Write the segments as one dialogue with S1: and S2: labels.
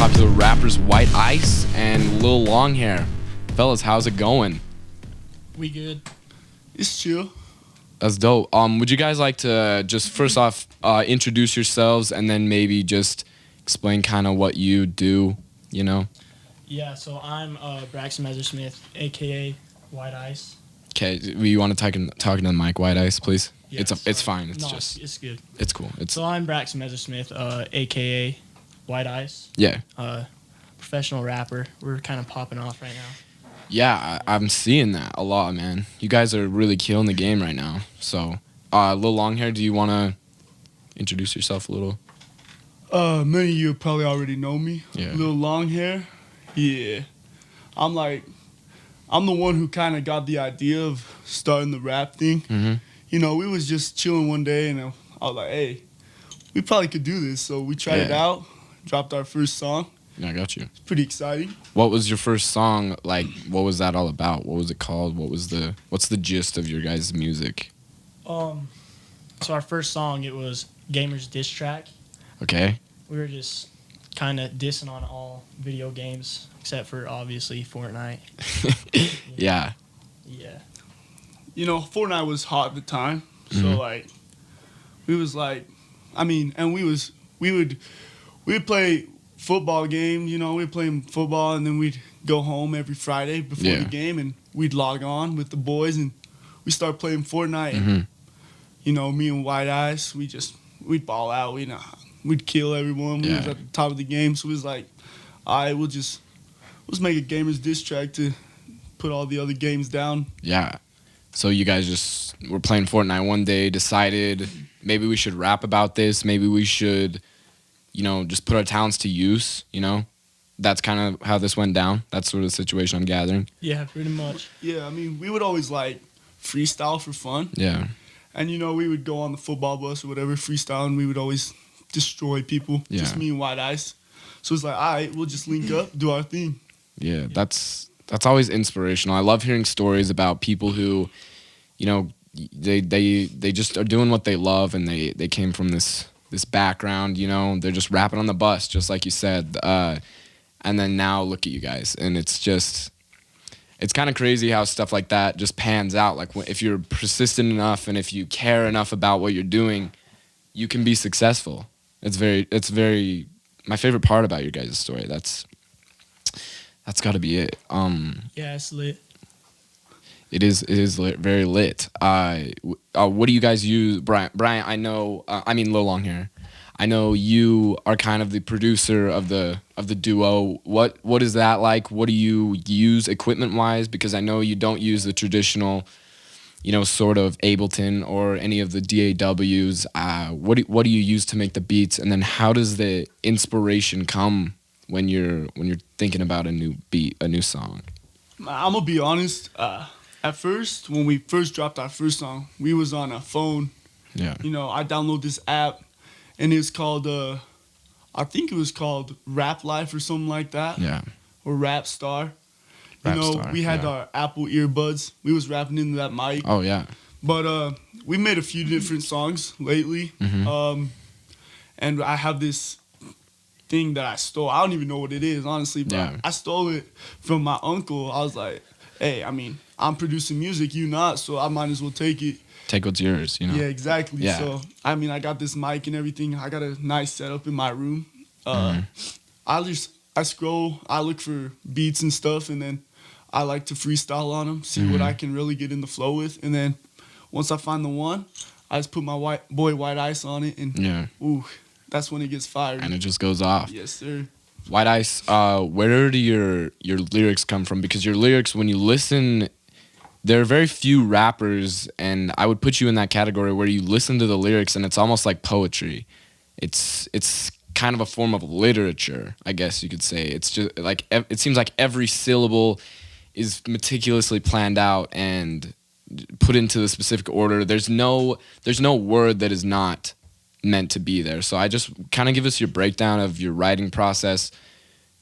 S1: popular rappers White Ice and Lil Longhair. Fellas, how's it going?
S2: We good.
S3: It's chill.
S1: That's dope. Would you guys like to just first off introduce yourselves and then maybe just explain kind of what you do, you know?
S2: Yeah, so I'm Braxton Messersmith, a.k.a. White Ice.
S1: Okay, you want to talk into the mic, White Ice, please?
S2: Yeah,
S1: It's fine.
S2: It's good.
S1: It's cool.
S2: So I'm Braxton Messersmith, a.k.a. White Ice.
S1: Yeah.
S2: Professional rapper. We're kind of popping off right now.
S1: Yeah, I'm seeing that a lot, man. You guys are really killing the game right now. So, Lil Longhair, do you want to introduce yourself a little?
S3: Many of you probably already know me.
S1: Yeah.
S3: Lil Longhair. Yeah. I'm the one who kind of got the idea of starting the rap thing.
S1: Mm-hmm.
S3: You know, we was just chilling one day and I was like, hey, we probably could do this. So we tried it out, dropped our first song.
S1: Yeah, I got you.
S3: It's pretty exciting.
S1: What was your first song like? What was that all about? What was it called? What's the gist of your guys' music?
S2: So our first song, it was Gamer's Diss Track.
S1: Okay.
S2: We were just kind of dissing on all video games, except for obviously Fortnite.
S1: Yeah.
S2: Yeah.
S3: You know, Fortnite was hot at the time. So
S1: Mhm.
S3: we would play football game, you know, we'd play football and then we'd go home every Friday before the game and we'd log on with the boys and we start playing Fortnite.
S1: Mm-hmm.
S3: And, you know, me and White Ice, we'd ball out, we'd kill everyone. We was at the top of the game, so we was like, all right, let's make a gamer's diss track to put all the other games down.
S1: Yeah. So you guys just were playing Fortnite one day, decided maybe we should rap about this, maybe we should, you know, just put our talents to use, you know? That's kind of how this went down. That's sort of the situation I'm gathering.
S2: Yeah, pretty much.
S3: Yeah, I mean, we would always like freestyle for fun.
S1: Yeah.
S3: And, you know, we would go on the football bus or whatever, freestyle, and we would always destroy people.
S1: Yeah.
S3: Just me and White Ice. So it's like, all right, we'll just link up, do our thing.
S1: Yeah, that's always inspirational. I love hearing stories about people who, you know, they just are doing what they love and they came from this background, you know, they're just rapping on the bus, just like you said. And then now look at you guys. And it's kind of crazy how stuff like that just pans out. Like if you're persistent enough and if you care enough about what you're doing, you can be successful. It's very my favorite part about your guys' story. That's got to be it.
S2: Yeah, it's lit.
S1: It is lit, very lit. What do you guys use, Bryant? I know. Lil Longhair. I know you are kind of the producer of the duo. What is that like? What do you use equipment wise? Because I know you don't use the traditional, you know, sort of Ableton or any of the DAWs. What do you use to make the beats? And then how does the inspiration come when you're thinking about a new beat, a new song?
S3: I'm going to be honest. At first, when we first dropped our first song, we was on a phone.
S1: Yeah.
S3: You know, I downloaded this app, and it's called, I think it was called Rap Life or something like that.
S1: Yeah.
S3: Or Rap Star.
S1: Rap
S3: You know,
S1: Star,
S3: we had
S1: yeah.
S3: our Apple earbuds. We was rapping into that mic.
S1: Oh yeah.
S3: But we made a few different songs lately.
S1: Mhm.
S3: And I have this thing that I stole. I don't even know what it is, honestly, but
S1: Yeah.
S3: I stole it from my uncle. I was like, hey, I mean, I'm producing music, you not, so I might as well take it.
S1: Take what's yours, you know.
S3: Yeah, exactly.
S1: Yeah.
S3: So, I mean, I got this mic and everything. I got a nice setup in my room. I scroll, I look for beats and stuff, and then I like to freestyle on them, see what I can really get in the flow with. And then once I find the one, I just put my White Ice on it, and ooh, that's when it gets fired.
S1: And it just goes off.
S3: Yes, sir.
S1: White Ice, where do your lyrics come from? Because your lyrics, when you listen, there are very few rappers, and I would put you in that category where you listen to the lyrics and it's almost like poetry. It's kind of a form of literature, I guess you could say. It's just like it seems like every syllable is meticulously planned out and put into the specific order. There's no word that is not meant to be there. So I just kind of give us your breakdown of your writing process.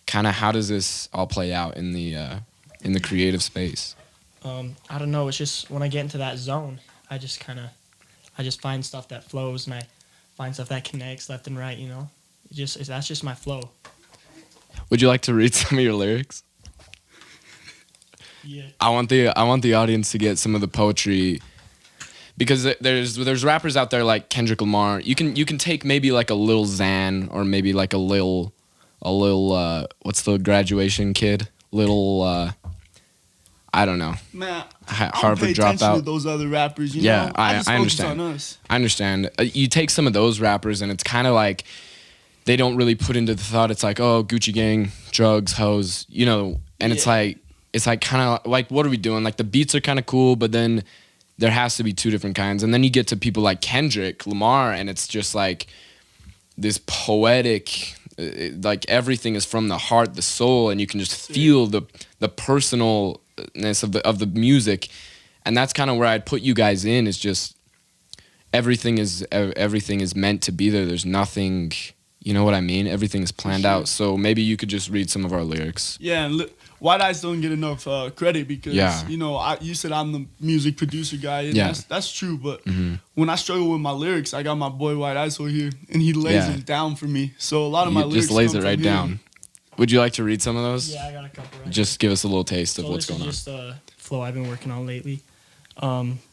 S1: Kind of how does this all play out in the creative space?
S2: I don't know. It's just when I get into that zone, I just find stuff that flows and I find stuff that connects left and right. You know, that's just my flow.
S1: Would you like to read some of your lyrics?
S2: Yeah.
S1: I want the audience to get some of the poetry, because there's rappers out there like Kendrick Lamar. You can take maybe like a Lil Xan, or maybe like a Lil what's the graduation kid? I don't know.
S3: Man,
S1: Harvard
S3: I don't pay attention to
S1: dropout.
S3: those other rappers. You
S1: Yeah,
S3: know?
S1: I
S3: just focus
S1: understand.
S3: on us.
S1: I understand. You take some of those rappers, and it's kind of like they don't really put into the thought. It's like, oh, Gucci Gang, drugs, hoes, you know. And it's like kind of like, what are we doing? Like the beats are kind of cool, but then there has to be two different kinds. And then you get to people like Kendrick Lamar, and it's just like this poetic, like everything is from the heart, the soul, and you can just feel the personalness of the music. And that's kind of where I'd put you guys in, is just everything is meant to be there. There's nothing, you know what I mean? Everything is planned out. So maybe you could just read some of our lyrics.
S3: Yeah, and White Eyes don't get enough credit because, you know, you said I'm the music producer guy, and that's true. But when I struggle with my lyrics, I got my boy White Eyes over here, and he lays it down for me. So a lot of my lyrics
S1: just lays
S3: come
S1: it right
S3: from
S1: down.
S3: him.
S1: Would you like to read some of those?
S2: Yeah, I got a couple right
S1: Just give us a little taste of
S2: so
S1: what's going on.
S2: This is just flow I've been working on lately.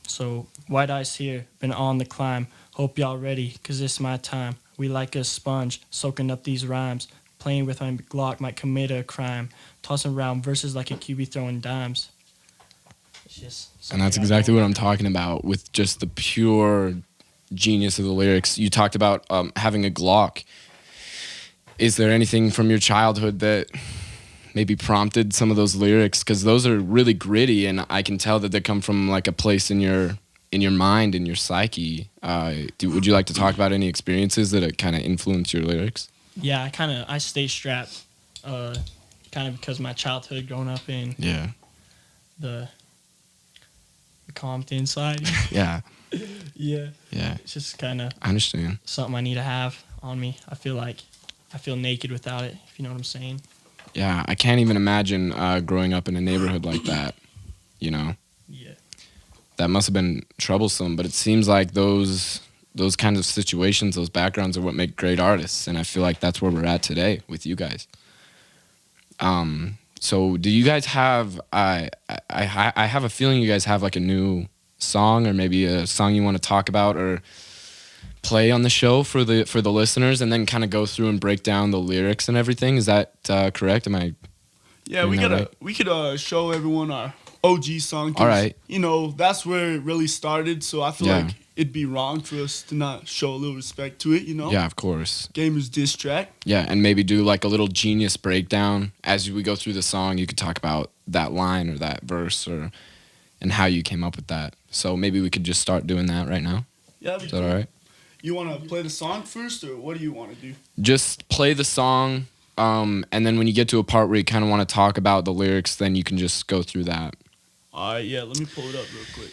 S2: So White Eyes here, been on the climb. Hope y'all ready, cause it's my time. We like a sponge, soaking up these rhymes. Playing with my Glock might commit a crime. Tossing around verses like a QB throwing dimes. It's just
S1: And that's exactly what I'm talking about, with just the pure genius of the lyrics. You talked about having a Glock. Is there anything from your childhood that maybe prompted some of those lyrics? Because those are really gritty, and I can tell that they come from like a place in your mind, in your psyche. Would you like to talk about any experiences that kind of influence your lyrics?
S2: Yeah, I stay strapped, kind of because of my childhood growing up in the Compton side.
S1: Yeah.
S2: Yeah.
S1: Yeah.
S2: It's just kind of
S1: I understand.
S2: something I need to have on me. I feel naked without it, if you know what I'm saying.
S1: Yeah, I can't even imagine growing up in a neighborhood like that, you know?
S2: Yeah.
S1: That must have been troublesome, but it seems like those kinds of situations, those backgrounds are what make great artists, and I feel like that's where we're at today with you guys. So do you guys have, I have a feeling you guys have like a new song, or maybe a song you want to talk about or play on the show for the listeners, and then kind of go through and break down the lyrics and everything. Is that correct? Am I?
S3: Yeah, we could show everyone our OG song.
S1: All right.
S3: You know, that's where it really started. So I feel like it'd be wrong for us to not show a little respect to it. You know.
S1: Yeah, of course.
S3: Gamers diss track.
S1: Yeah, and maybe do like a little genius breakdown as we go through the song. You could talk about that line or that verse and how you came up with that. So maybe we could just start doing that right now.
S3: Yeah.
S1: Is that all right?
S3: You want to play the song first, or what do you want to do?
S1: Just play the song, and then when you get to a part where you kind of want to talk about the lyrics, then you can just go through that.
S3: All right, yeah, let me pull it up real quick.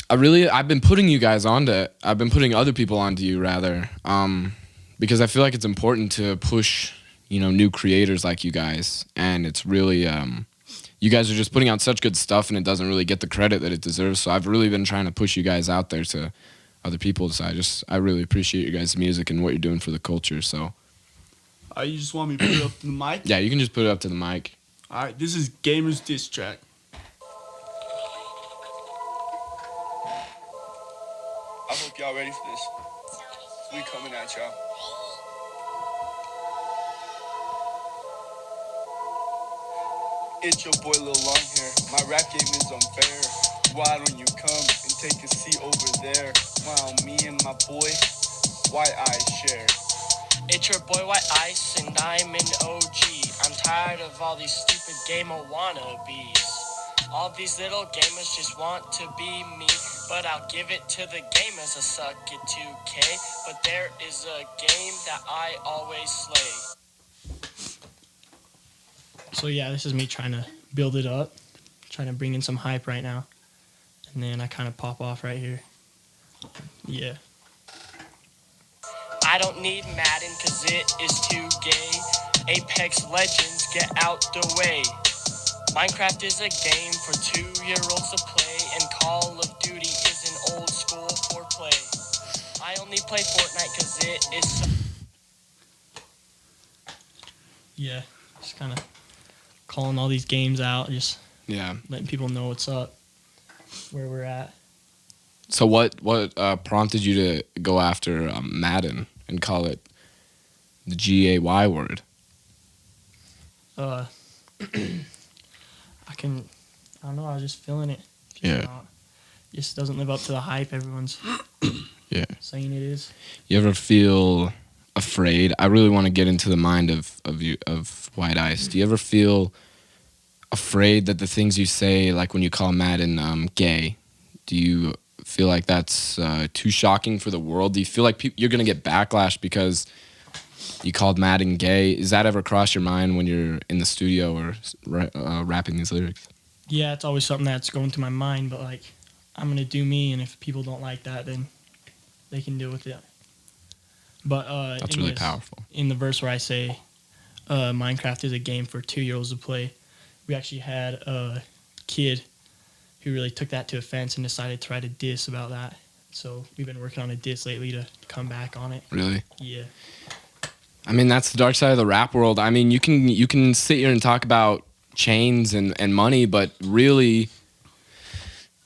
S1: I've been putting other people onto you rather, because I feel like it's important to push, new creators like you guys, and it's really, you guys are just putting out such good stuff, and it doesn't really get the credit that it deserves. So I've really been trying to push you guys out there to other people. So I really appreciate your guys' music and what you're doing for the culture. So,
S3: you just want me to put it up to the mic?
S1: Yeah, you can just put it up to the mic.
S3: All right, this is Gamers Diss Track. I hope y'all ready for this. We coming at y'all. It's your boy Lil Longhair. My rap game is unfair. Why don't you come and take a seat over there? While me and my boy White Eyes share.
S2: It's your boy White Ice, and I'm an OG. I'm tired of all these stupid gamer wannabes. All these little gamers just want to be me, but I'll give it to the gamers. I suck at 2K, but there is a game that I always slay. So yeah, this is me trying to build it up, trying to bring in some hype right now, and then I kind of pop off right here. Yeah. I don't need Madden cause it is too gay. Apex Legends, get out the way. Minecraft is a game for 2-year-olds to play, and Call of Duty is an old school foreplay. I only play Fortnite cause it is Yeah, just kind of calling all these games out, just
S1: Yeah.
S2: letting people know what's up, where we're at.
S1: So what prompted you to go after Madden and call it the GAY word?
S2: I don't know, I was just feeling it.
S1: Yeah.
S2: Just doesn't live up to the hype everyone's saying it is.
S1: You ever feel afraid? I really want to get into the mind of White Ice. Do you ever feel afraid that the things you say, like when you call Madden gay, do you feel like that's too shocking for the world? Do you feel like you're going to get backlash because you called Madden gay? Is that ever crossed your mind when you're in the studio or rapping these lyrics?
S2: Yeah, it's always something that's going through my mind, but like, I'm going to do me, and if people don't like that, then they can deal with it. But
S1: that's really powerful.
S2: In the verse where I say Minecraft is a game for 2-year-olds to play, we actually had a kid who really took that to offense and decided to write a diss about that. So we've been working on a diss lately to come back on it.
S1: Really?
S2: Yeah.
S1: I mean, that's the dark side of the rap world. I mean, you can sit here and talk about chains and money, but really,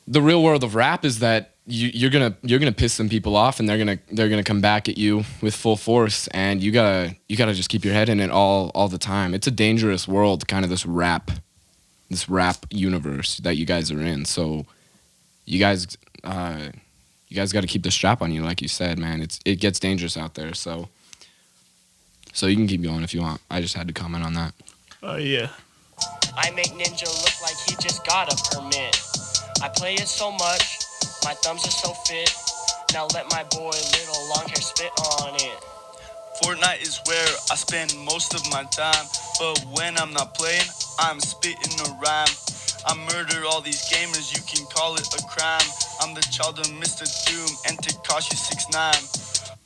S1: the real world of rap is that you're gonna piss some people off, and they're gonna come back at you with full force, and you gotta just keep your head in it all the time. It's a dangerous world, kind of this rap universe that you guys are in. So you guys got to keep the strap on you, like you said, man. It gets dangerous out there. So you can keep going if you want. I just had to comment on that.
S3: Oh yeah.
S2: I make Ninja look like he just got a permit. I play it so much, my thumbs are so fit. Now let my boy Lil Longhair spit on it.
S3: Fortnite is where I spend most of my time, but when I'm not playing, I'm spitting a rhyme. I murder all these gamers, you can call it a crime. I'm the child of Mr. Doom and Tekashi 6ix9ine.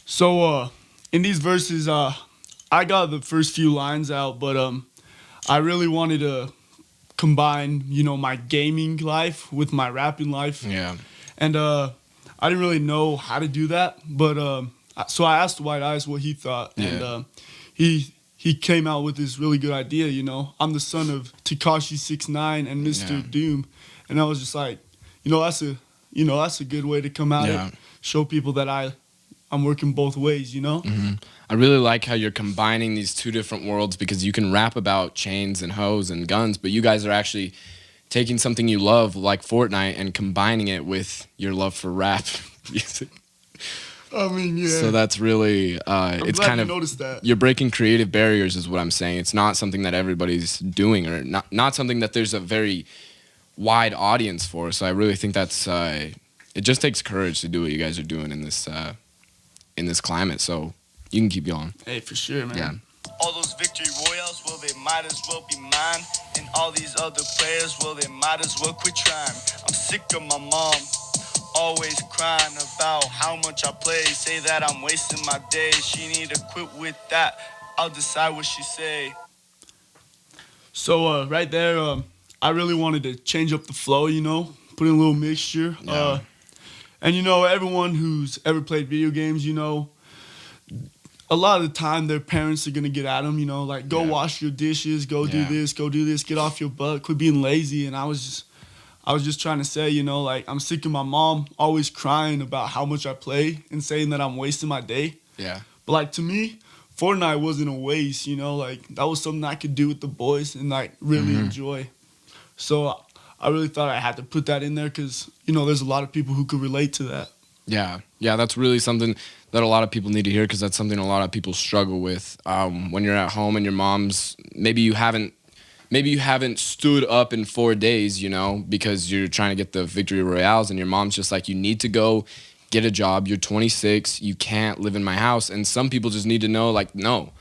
S3: So in these verses, I got the first few lines out, but I really wanted to combine, my gaming life with my rapping life.
S1: Yeah.
S3: And I didn't really know how to do that, but so I asked White Ice what he thought, and he came out with this really good idea. I'm the son of Tekashi 6ix9ine and Mr. Doom, and I was just like, that's a good way to come out and show people that I'm working both ways.
S1: Mm-hmm. I really like how you're combining these two different worlds, because you can rap about chains and hoes and guns, but you guys are actually taking something you love, like Fortnite, and combining it with your love for rap music.
S3: I mean, yeah.
S1: So that's really, it's kind of,
S3: noticed that.
S1: You're breaking creative barriers is what I'm saying. It's not something that everybody's doing, or not something that there's a very wide audience for. So I really think that's, it just takes courage to do what you guys are doing in this climate. So you can keep going.
S3: Hey, for sure, man.
S1: Yeah.
S3: All those victory royals, well, they might as well be mine. And all these other players, well, they might as well quit trying. I'm sick of my mom always crying about how much I play. Say that I'm wasting my days. She need to quit with that. I'll decide what she say. So right there, I really wanted to change up the flow, put in a little mixture.
S1: Yeah.
S3: And everyone who's ever played video games, a lot of the time their parents are gonna get at them, like go wash your dishes, go do this, get off your butt, quit being lazy. And I was just trying to say, like, I'm sick of my mom always crying about how much I play and saying that I'm wasting my day.
S1: Yeah.
S3: But like, to me, Fortnite wasn't a waste, like that was something I could do with the boys and like really enjoy. So I really thought I had to put that in there because, there's a lot of people who could relate to that.
S1: Yeah. Yeah, that's really something that a lot of people need to hear, because that's something a lot of people struggle with. When you're at home and your mom's, maybe you haven't stood up in 4 days, because you're trying to get the victory royales, and your mom's just like, you need to go get a job. You're 26. You can't live in my house. And some people just need to know, like, no,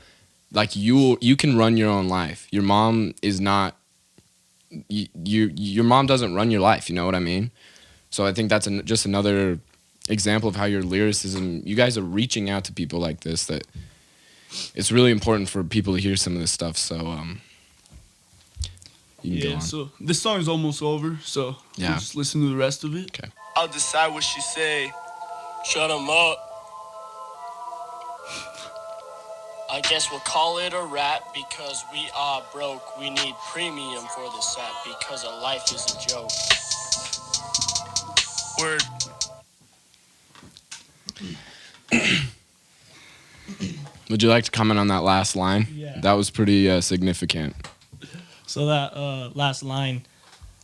S1: like you can run your own life. Your mom is not, your mom doesn't run your life. You know what I mean? So I think that's just another example of how your lyricism, you guys are reaching out to people like this, that it's really important for people to hear some of this stuff. So, you can go on.
S3: So this song is almost over, so we'll just listen to the rest of it.
S1: Okay.
S3: I'll decide what she say.
S2: Shut him up. I guess we'll call it a rap because we are broke. We need premium for this app because a life is a joke. Word.
S1: Would you like to comment on that last line?
S4: Yeah.
S1: That was pretty significant.
S4: So that last line,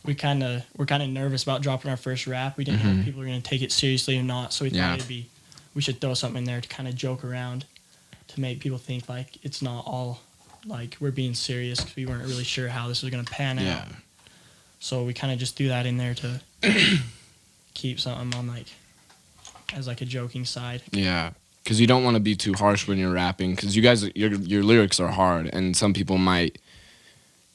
S4: we're kind of nervous about dropping our first rap. We didn't know if people were gonna take it seriously or not. So we thought we should throw something in there to kind of joke around, to make people think like it's not all like we're being serious, because we weren't really sure how this was gonna pan out. So we kind of just threw that in there to keep something on like as like a joking side.
S1: Yeah, because you don't want to be too harsh when you're rapping, because you guys, your lyrics are hard, and some people might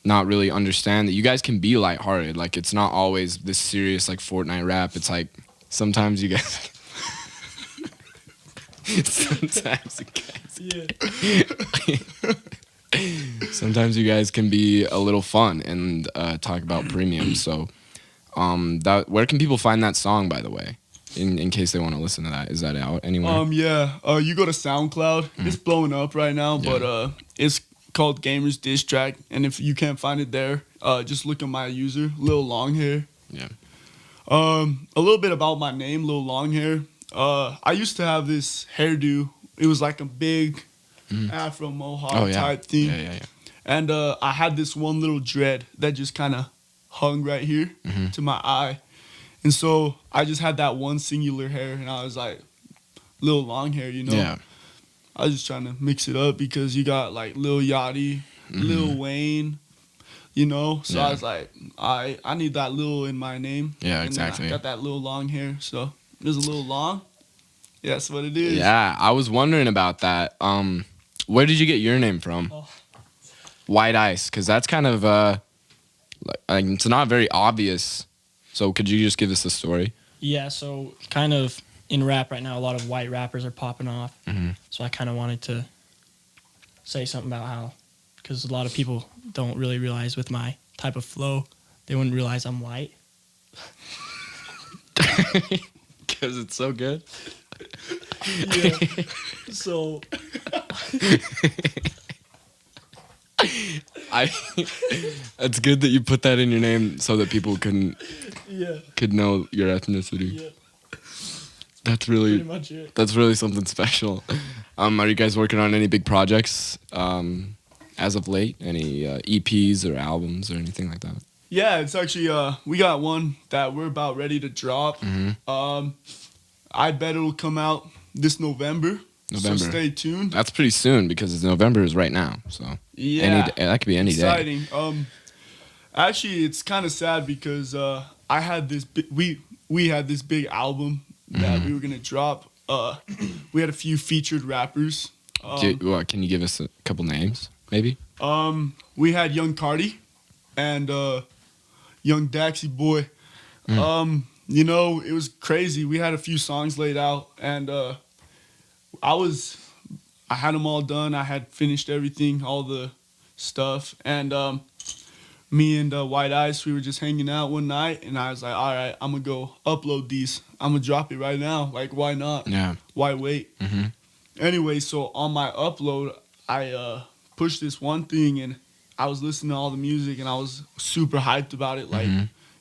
S1: not really understand that you guys can be lighthearted. Like, it's not always this serious like Fortnite rap. It's like sometimes you guys sometimes you guys can be a little fun and talk about premium. So where can people find that song, by the way, in case they want to listen to that? Is that out anywhere?
S3: You go to SoundCloud. It's blowing up right now, but it's called Gamers Diss Track, and if you can't find it there, just look at my user, Lil Longhair.
S1: Yeah.
S3: A little bit about my name, Lil Longhair. I used to have this hairdo. It was like a big Afro mohawk type thing.
S1: Yeah.
S3: And I had this one little dread that just kind of hung right here to my eye. And so I just had that one singular hair, and I was like, Lil Longhair, you know?
S1: Yeah.
S3: I was just trying to mix it up because you got like Lil Yachty, Lil Wayne, you know? So I was like, I need that Lil in my name.
S1: Yeah,
S3: and
S1: exactly.
S3: I got that Lil Long hair, so it was a little long. Yeah, that's what it is.
S1: Yeah, I was wondering about that. Where did you get your name from?
S4: Oh.
S1: White Ice, because that's kind of like it's not very obvious. So could you just give us the story?
S4: Yeah, so kind of in rap right now, a lot of white rappers are popping off. So I kind of wanted to say something about how, because a lot of people don't really realize with my type of flow, they wouldn't realize I'm white.
S1: Because it's so good.
S4: Yeah. So
S1: It's good that you put that in your name so that people could know your ethnicity.
S4: Yeah.
S1: That's really
S4: pretty much it.
S1: That's really something special. Are you guys working on any big projects as of late? Any EPs or albums or anything like that?
S3: Yeah, it's actually we got one that we're about ready to drop. I bet it'll come out this November. So stay tuned.
S1: That's pretty soon because November is right now. So
S3: yeah,
S1: that could be any day.
S3: Exciting. Actually, it's kind of sad because I had this we had this big album that we were gonna drop. We had a few featured rappers.
S1: Can you give us a couple names, maybe?
S3: We had Young Cardi and Young Daxy Boy. You know, it was crazy. We had a few songs laid out, and I had them all done. I had finished everything, all the stuff, and me and White Ice, we were just hanging out one night, and I was like, all right, I'm gonna go upload these. I'm gonna drop it right now. Like, why not?
S1: Yeah.
S3: Why wait? Anyway, so on my upload, I pushed this one thing, and I was listening to all the music, and I was super hyped about it. Like,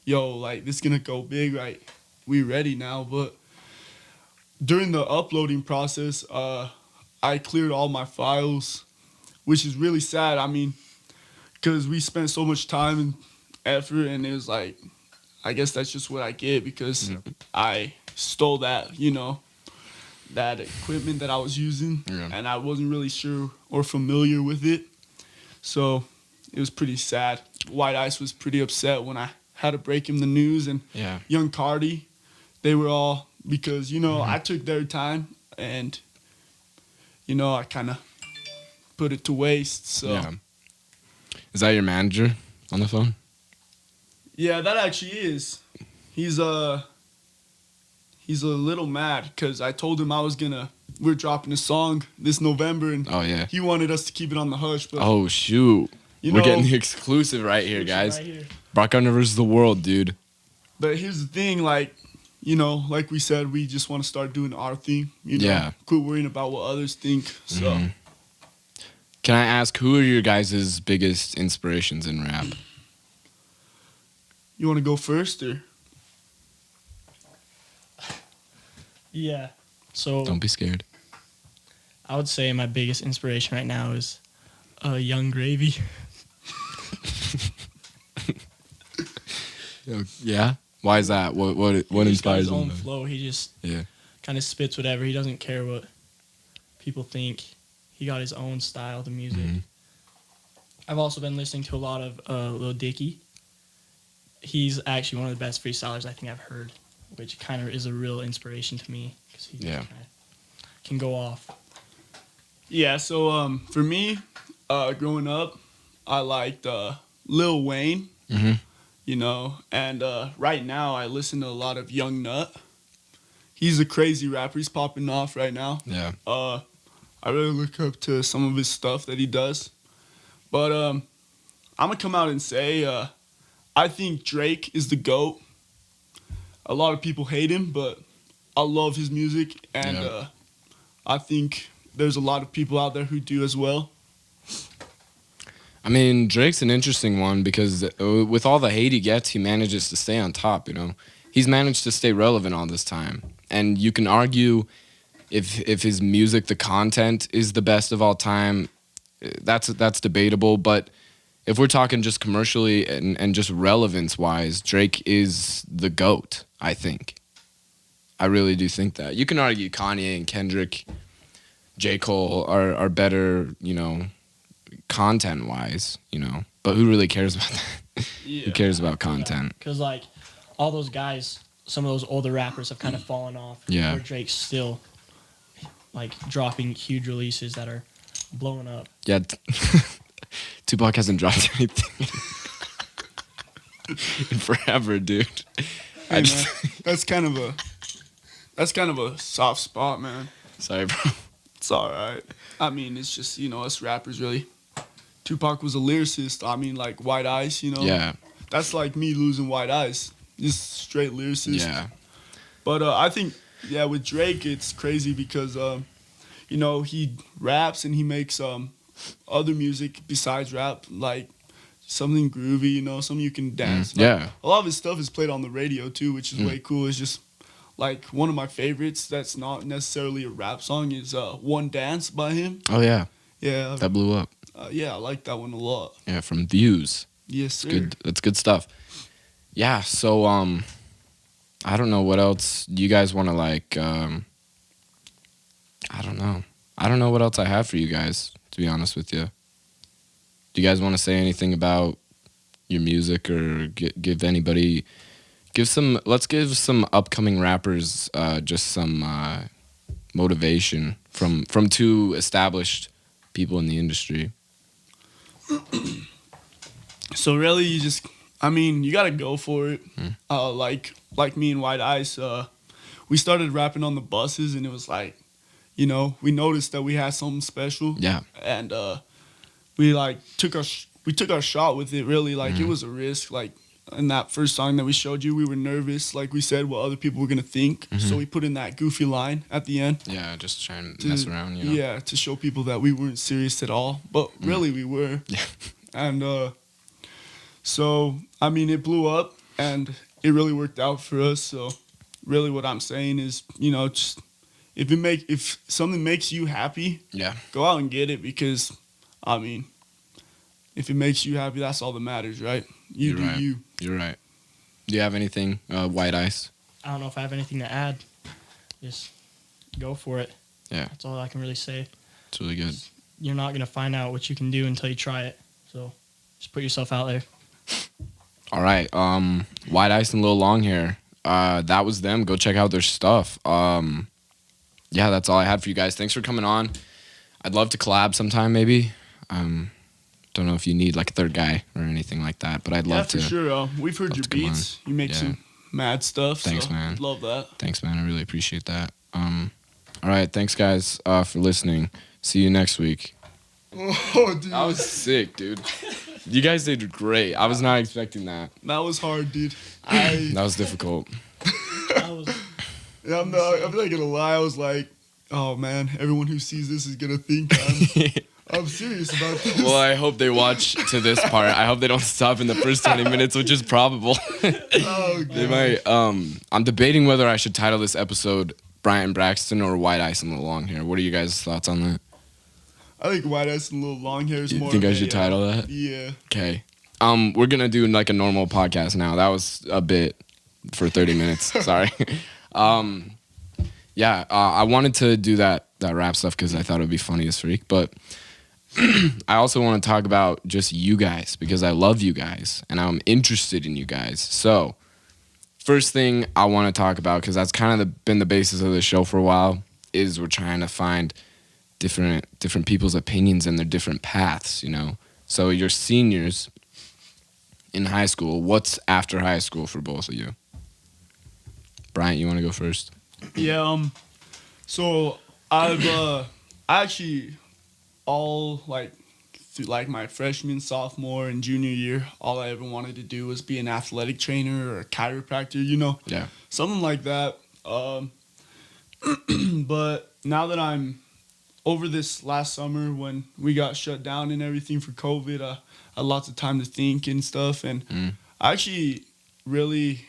S3: yo, like, this is gonna go big, right? We ready now. But during the uploading process, I cleared all my files, which is really sad. I mean, because we spent so much time and effort, and it was like, I guess that's just what I get because I stole that, you know, that equipment that I was using, and I wasn't really sure or familiar with it. So it was pretty sad. White Ice was pretty upset when I had to break him the news, and Young Cardi, they were all, because, you know, I took their time, and, you know, I kind of put it to waste. So.
S1: Yeah. Is that your manager on the phone?
S3: Yeah, that actually is. He's a little mad because I told him we're dropping a song this November, and he wanted us to keep it on the hush. But
S1: oh shoot, we're getting the exclusive right here, guys. Broc Gardner versus the world, dude.
S3: But here's the thing, like, you know, like we said, we just want to start doing our thing. You know, quit worrying about what others think. So.
S1: Can I ask, who are your guys' biggest inspirations in rap?
S3: You want to go first, or?
S4: Yeah. So
S1: Don't be scared.
S4: I would say my biggest inspiration right now is Young Gravy.
S1: Yeah? Why is that? What
S4: He just got
S1: inspires
S4: his own
S1: him?
S4: flow. He just
S1: Yeah.
S4: kind of spits whatever. He doesn't care what people think. He got his own style to music.
S1: Mhm.
S4: I've also been listening to a lot of Lil Dicky. He's actually one of the best freestylers I think I've heard, which kind of is a real inspiration to me because he
S1: Yeah.
S4: just kinda can go off.
S3: Yeah, so for me, growing up, I liked Lil Wayne,
S1: Mm-hmm.
S3: you know, and right now I listen to a lot of Young Nut. He's a crazy rapper. He's popping off right now.
S1: Yeah.
S3: I really look up to some of his stuff that he does. But I'm going to come out and say I think Drake is the GOAT. A lot of people hate him, but I love his music, and
S1: Yeah.
S3: I think there's a lot of people out there who do as well.
S1: I mean, Drake's an interesting one because with all the hate he gets, he manages to stay on top, you know? He's managed to stay relevant all this time. And you can argue if his music, the content, is the best of all time. That's debatable. But if we're talking just commercially and just relevance-wise, Drake is the GOAT, I think. I really do think that. You can argue Kanye and Kendrick, J. Cole are better, you know, content-wise, you know. But who really cares about that?
S3: Yeah.
S1: Who cares about content?
S4: Because, like, all those guys, some of those older rappers have kind of fallen off.
S1: Yeah.
S4: Where Drake's still, like, dropping huge releases that are blowing up.
S1: Yeah, Tupac hasn't dropped anything in forever, dude.
S3: Hey, man, that's kind of a soft spot, man.
S1: Sorry, bro.
S3: It's all right. I mean, it's just, you know, us rappers really. Tupac was a lyricist. I mean, like White Ice, you know.
S1: Yeah,
S3: That's like me losing White Ice. Just straight lyricist.
S1: yeah,
S3: But I think, yeah, with Drake, it's crazy because, you know, he raps and he makes other music besides rap, like something groovy, you know, something you can dance. Like,
S1: yeah.
S3: a lot of his stuff is played on the radio, too, which is way cool. It's just, like, one of my favorites that's not necessarily a rap song is One Dance by him.
S1: Oh yeah,
S3: Yeah.
S1: that blew up.
S3: Yeah, I like that one a lot.
S1: Yeah, from Views.
S3: Yes, sir.
S1: Good. That's good stuff. Yeah. So I don't know what else. Do you guys want to like? I don't know. I don't know what else I have for you guys. To be honest with you. Do you guys want to say anything about your music or give anybody? Let's give some upcoming rappers just some motivation from two established people in the industry.
S3: So really, you gotta go for it. Like me and White Ice, we started rapping on the buses, and it was like, you know, we noticed that we had something special.
S1: Yeah.
S3: And we like took our shot with it. Really, like it was a risk. Like in that first song that we showed you, we were nervous. Like we said, what other people were gonna think. So we put in that goofy line at the end.
S1: Yeah, just trying to mess around, you know.
S3: Yeah, to show people that we weren't serious at all. But really, we were.
S1: Yeah.
S3: And so, I mean, it blew up, and it really worked out for us. So, really, what I'm saying is, you know, just if something makes you happy,
S1: Yeah.
S3: go out and get it, because, I mean, if it makes you happy, that's all that matters, right?
S1: You're
S3: Do
S1: right.
S3: you.
S1: You're right. Do you have anything, White Ice?
S4: I don't know if I have anything to add. Just go for it.
S1: Yeah.
S4: That's all I can really say.
S1: It's really good.
S4: You're not going to find out what you can do until you try it. So just put yourself out there.
S1: All right. White Ice and Lil Longhair. That was them. Go check out their stuff. Yeah, that's all I had for you guys. Thanks for coming on. I'd love to collab sometime, maybe. Don't know if you need like a third guy or anything like that, but I'd love to.
S3: Yeah, for sure. We've heard
S1: love
S3: your
S1: to come on.
S3: beats. You make
S1: Yeah.
S3: some mad stuff.
S1: Thanks,
S3: so
S1: man.
S3: Love that.
S1: Thanks, man. I really appreciate that. All right. Thanks, guys, for listening. See you next week.
S3: Oh, dude.
S1: That was sick, dude. You guys did great. I was not expecting that.
S3: That was hard, dude.
S1: That was difficult.
S4: That was
S3: Yeah, I'm not gonna lie. I was like, oh man, everyone who sees this is gonna think I'm serious about this.
S1: Well, I hope they watch to this part. I hope they don't stop in the first 20 minutes, which is probable.
S3: Oh, God.
S1: They might. I'm debating whether I should title this episode Bryant and Braxton or White Ice and Lil Longhair. What are you guys' thoughts on that?
S3: I think White Ice and Lil Longhair is
S1: You
S3: more.
S1: think
S3: of
S1: I should title that?
S3: Yeah.
S1: Okay. We're gonna do like a normal podcast now. That was a bit for 30 minutes. Sorry. Yeah. I wanted to do that rap stuff because I thought it would be funny as freak, but I also want to talk about just you guys because I love you guys and I'm interested in you guys. So, first thing I want to talk about, because that's kind of been the basis of the show for a while, is we're trying to find different people's opinions and their different paths, you know? So, you're seniors in high school. What's after high school for both of you? Bryant, you want to go first?
S3: Yeah. So I actually all through my freshman, sophomore, and junior year, all I ever wanted to do was be an athletic trainer or a chiropractor, you know?
S1: Yeah.
S3: Something like that. But now that I'm over this last summer when we got shut down and everything for COVID, I had lots of time to think and stuff. And I actually really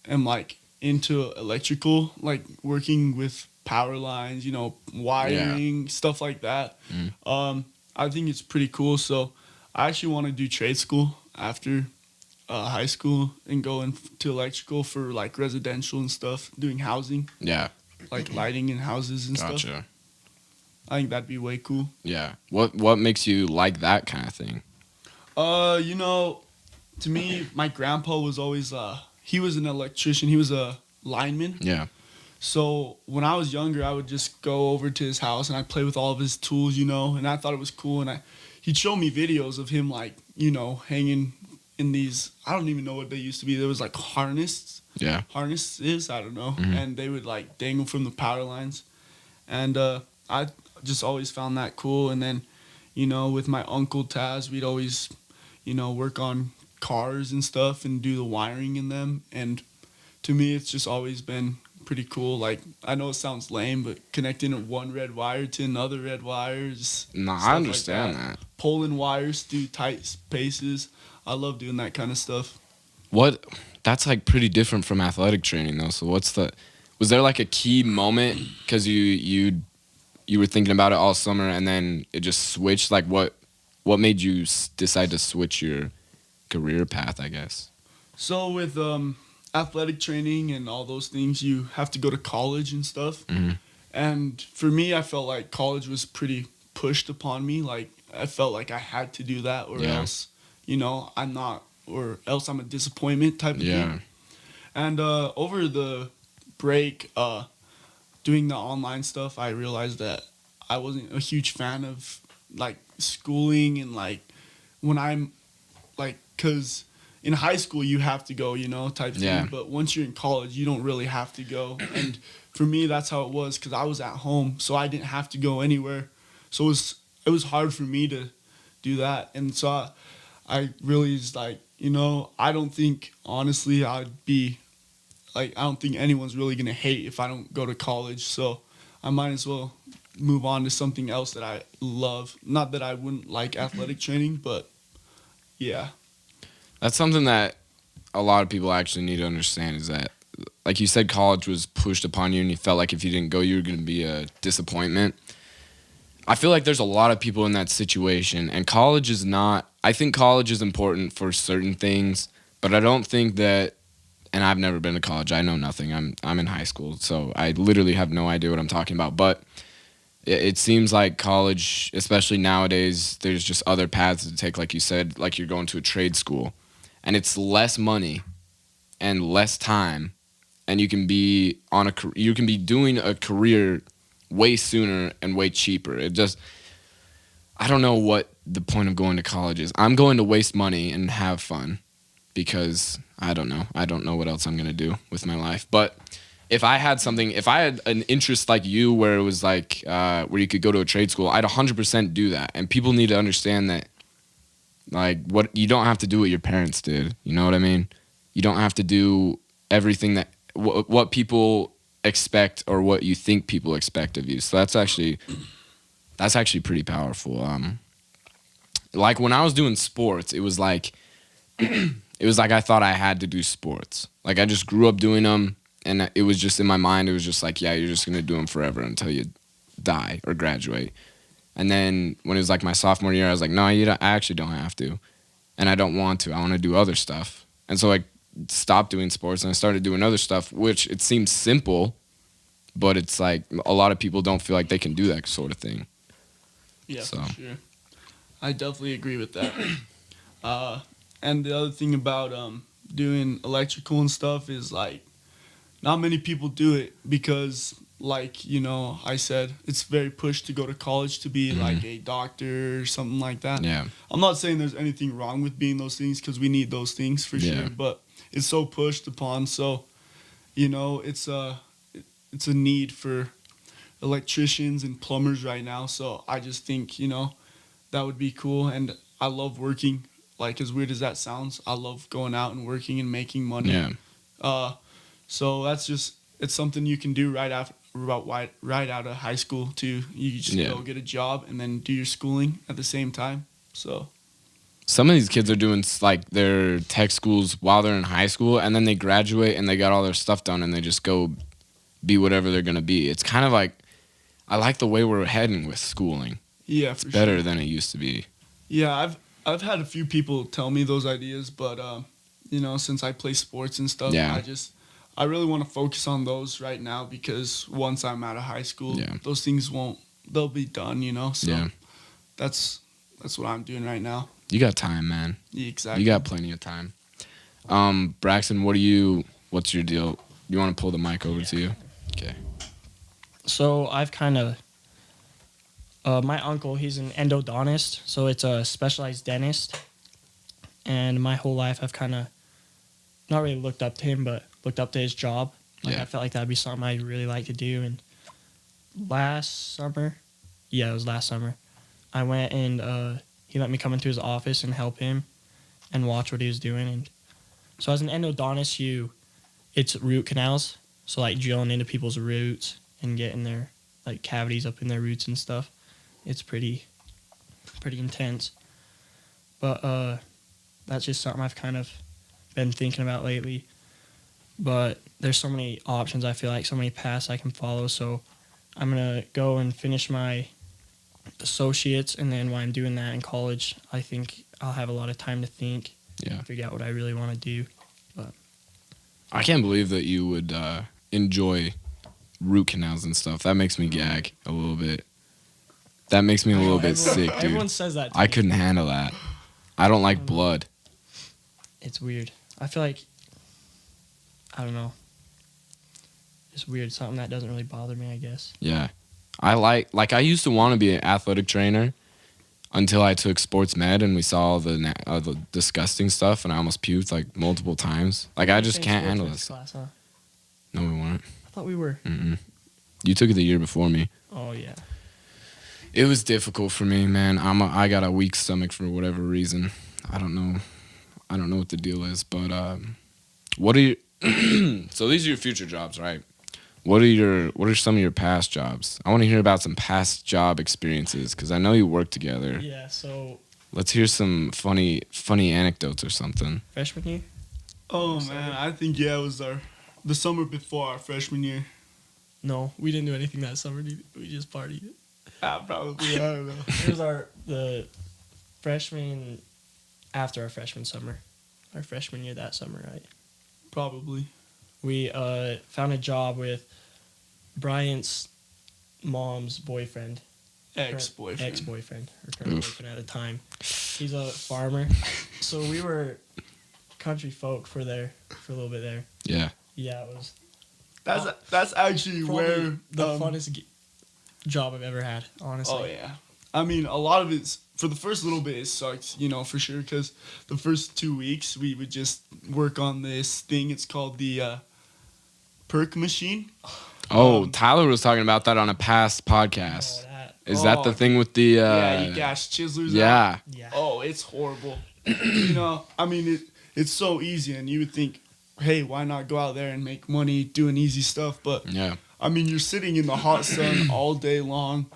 S3: am into electrical, working with power lines, you know, wiring, stuff like that. I think it's pretty cool. So I actually want to do trade school after high school and go into electrical for residential and stuff, doing housing.
S1: Yeah.
S3: Lighting in houses and stuff.
S1: Gotcha.
S3: I think that'd be way cool.
S1: Yeah. What makes you like that kind of thing?
S3: You know, to me, my grandpa was always he was an electrician. He was a lineman.
S1: Yeah.
S3: So when I was younger, I would just go over to his house and I'd play with all of his tools, you know, and I thought it was cool. And he'd show me videos of him hanging in these, I don't even know what they used to be. There was harnesses.
S1: Yeah.
S3: Harnesses, I don't know. And they would dangle from the power lines. And I just always found that cool. And then, you know, with my uncle Taz, we'd always, you know, work on cars and stuff and do the wiring in them. And to me, it's just always been pretty cool. I know it sounds lame, but connecting one red wire to another red wire.
S1: No, I understand that.
S3: Pulling wires through tight spaces. I love doing that kind of stuff.
S1: That's pretty different from athletic training though. So was there a key moment because you were thinking about it all summer and then it just switched? What made you decide to switch your career path, I guess?
S3: So with athletic training and all those things, you have to go to college and stuff. And for me, I felt like college was pretty pushed upon me. I felt like I had to do that or else, you know, or else I'm a disappointment type of thing. And over the break, doing the online stuff, I realized that I wasn't a huge fan of schooling and when I'm because in high school you have to go, you know, type thing. But once you're in college, you don't really have to go. And for me, that's how it was because I was at home, so I didn't have to go anywhere. So it was hard for me to do that. And so I really was you know, I don't think honestly I'd be I don't think anyone's really gonna hate if I don't go to college. So I might as well move on to something else that I love. Not that I wouldn't like athletic training, but yeah.
S1: That's something that a lot of people actually need to understand is that, like you said, college was pushed upon you and you felt like if you didn't go, you were going to be a disappointment. I feel like there's a lot of people in that situation, and college is not, I think college is important for certain things, but I don't think that, and I've never been to college, I know nothing, I'm in high school, so I literally have no idea what I'm talking about, but it seems like college, especially nowadays, there's just other paths to take, like you said, like you're going to a trade school. And it's less money and less time, and you can be doing a career way sooner and way cheaper. I don't know what the point of going to college is. I'm going to waste money and have fun because I don't know what else I'm gonna do with my life. But if I had an interest like you, where it was where you could go to a trade school, I'd 100% do that. And people need to understand that. What you don't have to do what your parents did. You know what I mean? You don't have to do everything that what people expect or what you think people expect of you. So that's That's actually pretty powerful. Like when I was doing sports, it was like I thought I had to do sports. Like I just grew up doing them, and it was just in my mind. It was just like, yeah, you're just gonna do them forever until you die or graduate. And then when it was like my sophomore year, I was like, no, I actually don't have to, and I don't want to. I want to do other stuff. And so I stopped doing sports and I started doing other stuff, which it seems simple, but it's like a lot of people don't feel like they can do that sort of thing.
S3: Yeah,
S1: So.
S3: for sure. I definitely agree with that. And the other thing about doing electrical and stuff is like not many people do it because, like, you know, I said it's very pushed to go to college to be like a doctor or something like that.
S1: Yeah.
S3: I'm not saying there's anything wrong with being those things because we need those things for sure, but it's so pushed upon. So, you know, it's a need for electricians and plumbers right now. So I just think, you know, that would be cool. And I love working. Like, as weird as that sounds, I love going out and working and making money.
S1: Yeah.
S3: So that's just, it's something you can do right out of high school too. You just go get a job and then do your schooling at the same time. So
S1: some of these kids are doing like their tech schools while they're in high school, and then they graduate and they got all their stuff done and they just go be whatever they're gonna be. It's kind of like, I like the way we're heading with schooling.
S3: Yeah,
S1: it's better than it used to be.
S3: Yeah, I've had a few people tell me those ideas, but you know, since I play sports and stuff, I really want to focus on those right now because once I'm out of high school, those things they'll be done, you know. So that's what I'm doing right now.
S1: You got time, man.
S3: Yeah, exactly.
S1: You got plenty of time. Braxton, what's your deal? You want to pull the mic over to you? Okay.
S4: So I've kind of, my uncle, he's an endodontist, so it's a specialized dentist. And my whole life I've kind of not really looked up to him, but looked up to his job. Like, I felt like that'd be something I'd really like to do. And last summer, it was last summer, I went and he let me come into his office and help him and watch what he was doing. And so as an endodontist, it's root canals. So like drilling into people's roots and getting their like cavities up in their roots and stuff. It's pretty intense. But that's just something I've kind of been thinking about lately. But there's so many options, I feel like, so many paths I can follow. So I'm going to go and finish my associates, and then while I'm doing that in college, I think I'll have a lot of time to think, figure out what I really want to do. But
S1: I can't believe that you would enjoy root canals and stuff. That makes me gag a little bit. That makes me a little bit sick, dude.
S4: Everyone says that to
S1: I
S4: me.
S1: couldn't handle that. I don't like blood.
S4: It's weird. I feel like, I don't know. It's weird. Something that doesn't really bother me, I guess.
S1: Yeah. I I used to want to be an athletic trainer until I took sports med and we saw all the disgusting stuff, and I almost puked like multiple times. Like, I just can't handle this.
S4: Class, huh?
S1: No, we weren't.
S4: I thought we were.
S1: Mm-mm. You took it the year before me.
S4: Oh, yeah.
S1: It was difficult for me, man. I got a weak stomach for whatever reason. I don't know what the deal is, but what are you? So these are your future jobs, right? What are some of your past jobs? I want to hear about some past job experiences because I know you work together.
S4: Yeah. So
S1: let's hear some funny anecdotes or something.
S4: Freshman year.
S3: Oh man, I think it was the summer before our freshman year.
S4: No, we didn't do anything that summer, dude. We just partied.
S3: Probably. I don't know.
S4: It was the freshman after our freshman summer, our freshman year that summer, right?
S3: Probably.
S4: We found a job with Bryant's mom's boyfriend.
S3: Ex-boyfriend.
S4: Or current boyfriend at the time. He's a farmer. So we were country folk for a little bit there.
S1: Yeah.
S4: Yeah, it was.
S3: That's actually where
S4: the funnest job I've ever had, honestly.
S3: Oh yeah. I mean, a lot of it's for the first little bit it sucked, you know, for sure, because the first 2 weeks we would just work on this thing. It's called the perk machine.
S1: Oh, Tyler was talking about that on a past podcast. Is that the thing with the...
S3: you gas chiselers
S1: yeah.
S3: out? Yeah. Oh, it's horrible. You know, I mean, it's so easy, and you would think, hey, why not go out there and make money doing easy stuff? But,
S1: yeah.
S3: I mean, you're sitting in the hot sun all day long,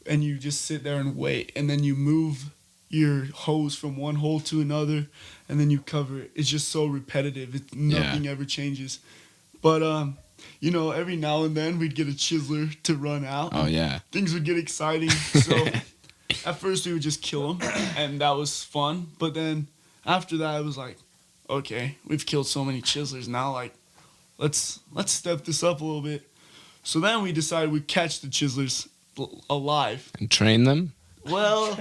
S3: and you just sit there and wait, and then you move your hose from one hole to another, and then you cover it. It's just so repetitive. Nothing ever changes. But every now and then we'd get a chiseler to run out.
S1: Oh yeah.
S3: Things would get exciting. So at first we would just kill them, and that was fun. But then after that, I was like, okay, we've killed so many chiselers now. Like, let's step this up a little bit. So then we decided we'd catch the chiselers alive
S1: And train them?
S3: Well,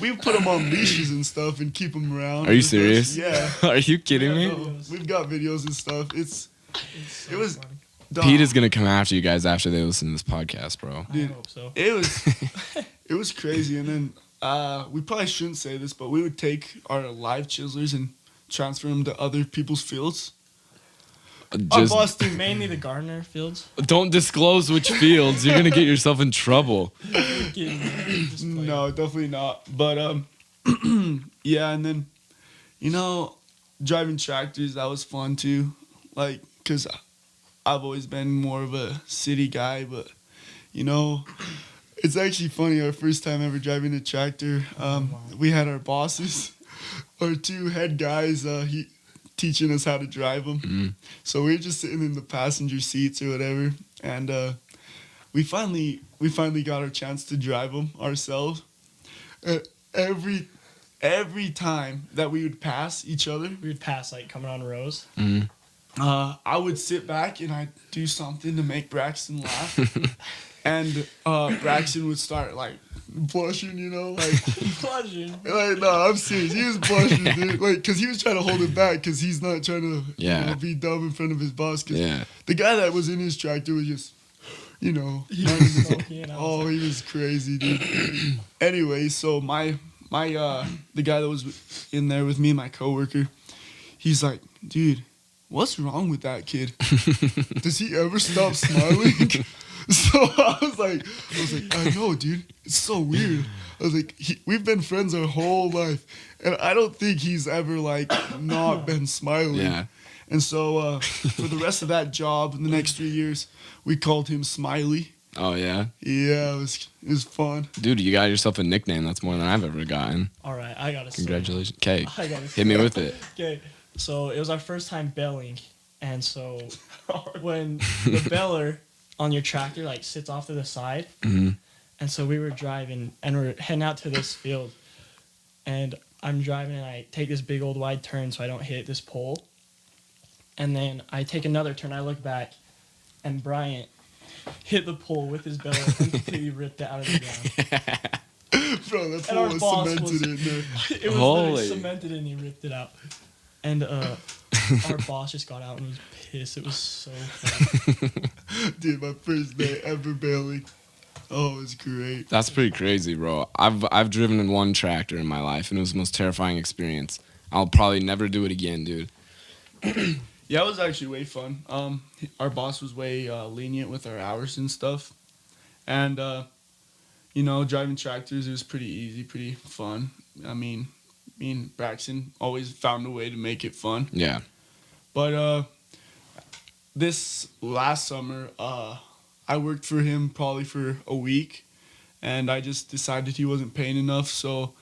S3: we put them on leashes and stuff and keep them around.
S1: Are you serious?
S3: Yeah.
S1: Are you kidding me?
S3: No, we've got videos and stuff. It was
S4: funny.
S3: dumb.
S1: Pete is gonna come after you guys after they listen to this podcast, bro.
S3: Dude,
S4: I hope so.
S3: It was crazy. And then we probably shouldn't say this, but we would take our live chiselers and transfer them to other people's fields. Our
S1: Just
S3: boss did
S4: Mainly the Gardner fields.
S1: don't disclose which fields. You're gonna get yourself in trouble.
S3: No, definitely not. But yeah, and then driving tractors, that was fun too. Like, cause I've always been more of a city guy, but it's actually funny. Our first time ever driving a tractor, we had our bosses, our two head guys, teaching us how to drive them.
S1: Mm-hmm.
S3: So we were just sitting in the passenger seats or whatever, and we finally got our chance to drive them ourselves. Every time that we would pass each other,
S4: We would pass like coming on rows.
S3: I would sit back and I'd do something to make Braxton laugh. And Braxton would start like blushing, like
S4: Blushing.
S3: like no, I'm serious. He was blushing, dude. Like, cause he was trying to hold it back, cause he's not trying to be dumb in front of his boss. Cause the guy that was in his tractor was just,
S4: He was smoking, and I was like,
S3: he was crazy, dude. Anyway, so my the guy that was in there with me, my coworker, he's like, dude, what's wrong with that kid? Does he ever stop smiling? So I was like, I know, dude. It's so weird. I was like, we've been friends our whole life, and I don't think he's ever like not been smiling.
S1: Yeah.
S3: And so for the rest of that job, in the next 3 years, we called him Smiley.
S1: Oh yeah.
S3: Yeah, it was fun.
S1: Dude, you got yourself a nickname. That's more than I've ever gotten.
S4: all right, I got to
S1: Congratulations. Okay.
S4: I got to
S1: Hit me with it.
S4: Okay, so it was our first time belling, and so when the beller on your tractor like sits off to the side, and so we were driving and we're heading out to this field, and I'm driving and I take this big old wide turn so I don't hit this pole, and then I take another turn. I look back, and Bryant hit the pole with his beller and completely ripped it out of the ground.
S3: Bro, that
S4: And our
S3: pole was
S4: boss
S3: cemented
S4: was-
S3: in there.
S4: It was
S1: Holy.
S4: literally cemented and he ripped it out. And our boss just got out and was pissed. It was so funny.
S3: Dude, my first day ever bailing. Oh, it was great.
S1: That's pretty crazy, bro. I've driven in one tractor in my life, and it was the most terrifying experience. I'll probably never do it again, dude.
S3: Yeah, it was actually way fun. Our boss was way lenient with our hours and stuff. And, driving tractors, it was pretty easy, pretty fun. I mean, me and Braxton always found a way to make it fun.
S1: Yeah.
S3: But this last summer, I worked for him probably for a week, and I just decided he wasn't paying enough. So,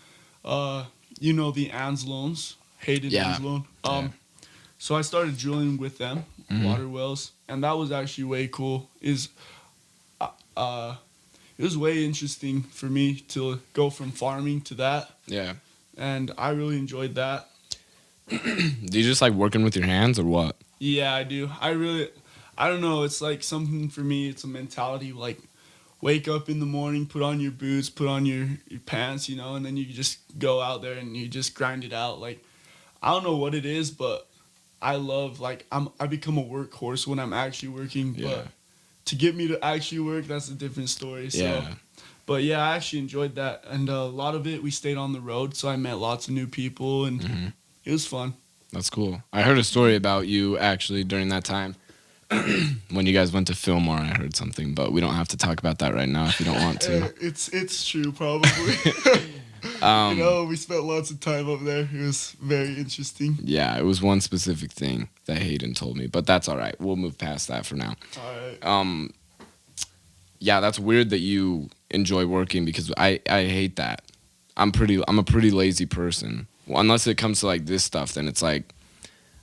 S3: the ANS loans, Hayden ANS loan. So I started drilling with them, water wells, and that was actually way cool. It was way interesting for me to go from farming to that,
S1: Yeah.
S3: and I really enjoyed that.
S1: Do you just like working with your hands or what?
S3: Yeah, I do. I don't know. It's like something for me. It's a mentality. Like, wake up in the morning, put on your boots, put on your pants, and then you just go out there and you just grind it out. Like, I don't know what it is, but I love, like, I become a workhorse when I'm actually working.
S1: Yeah.
S3: But to get me to actually work, that's a different story. So.
S1: Yeah.
S3: But yeah, I actually enjoyed that. And a lot of it, we stayed on the road, so I met lots of new people, and it was fun.
S1: That's cool. I heard a story about you actually during that time when you guys went to Fillmore. I heard something, but we don't have to talk about that right now if you don't want to.
S3: It's true, probably. We spent lots of time up there. It was very interesting.
S1: Yeah, it was one specific thing that Hayden told me, but that's all right. We'll move past that for now.
S3: All right.
S1: yeah, that's weird that you enjoy working because I hate that. I'm a pretty lazy person. Well, unless it comes to like this stuff, then it's like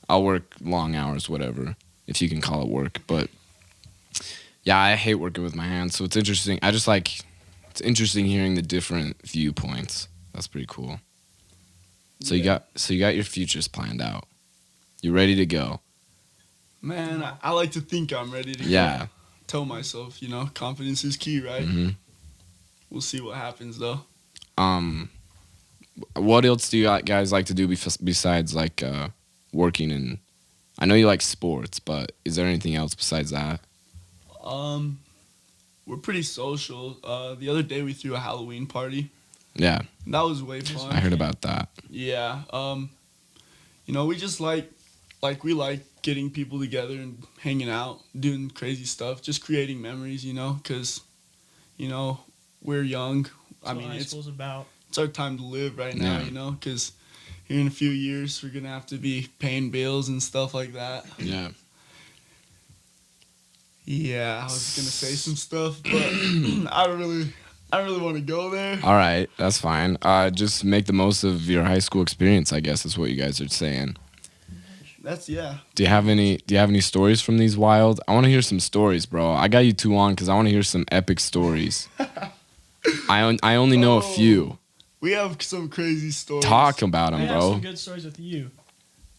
S1: I'll work long hours, whatever, if you can call it work. But yeah, I hate working with my hands. So it's interesting. It's interesting hearing the different viewpoints. That's pretty cool. So you got your futures planned out. You're ready to go.
S3: Man, I like to think I'm ready to go. Tell myself, confidence is key, right?
S1: Mm-hmm.
S3: We'll see what happens, though.
S1: What else do you guys like to do besides like working? And I know you like sports, but is there anything else besides that?
S3: We're pretty social. The other day we threw a Halloween party.
S1: Yeah,
S3: That was way fun.
S1: I heard about that.
S3: Yeah. We just like we like getting people together and hanging out, doing crazy stuff, just creating memories, because, we're young.
S4: That's what high school's about.
S3: It's our time to live right now, because here in a few years we're going to have to be paying bills and stuff like that.
S1: Yeah.
S3: Yeah, I was going to say some stuff, but I don't really want to go there.
S1: All right, that's fine. Just make the most of your high school experience, I guess is what you guys are saying. Do you have any stories from these wild? I want to hear some stories, bro. I got you two on because I want to hear some epic stories. I only know a few.
S3: We have some crazy stories.
S1: Talk about them,
S4: I have
S1: bro.
S4: some good stories with you.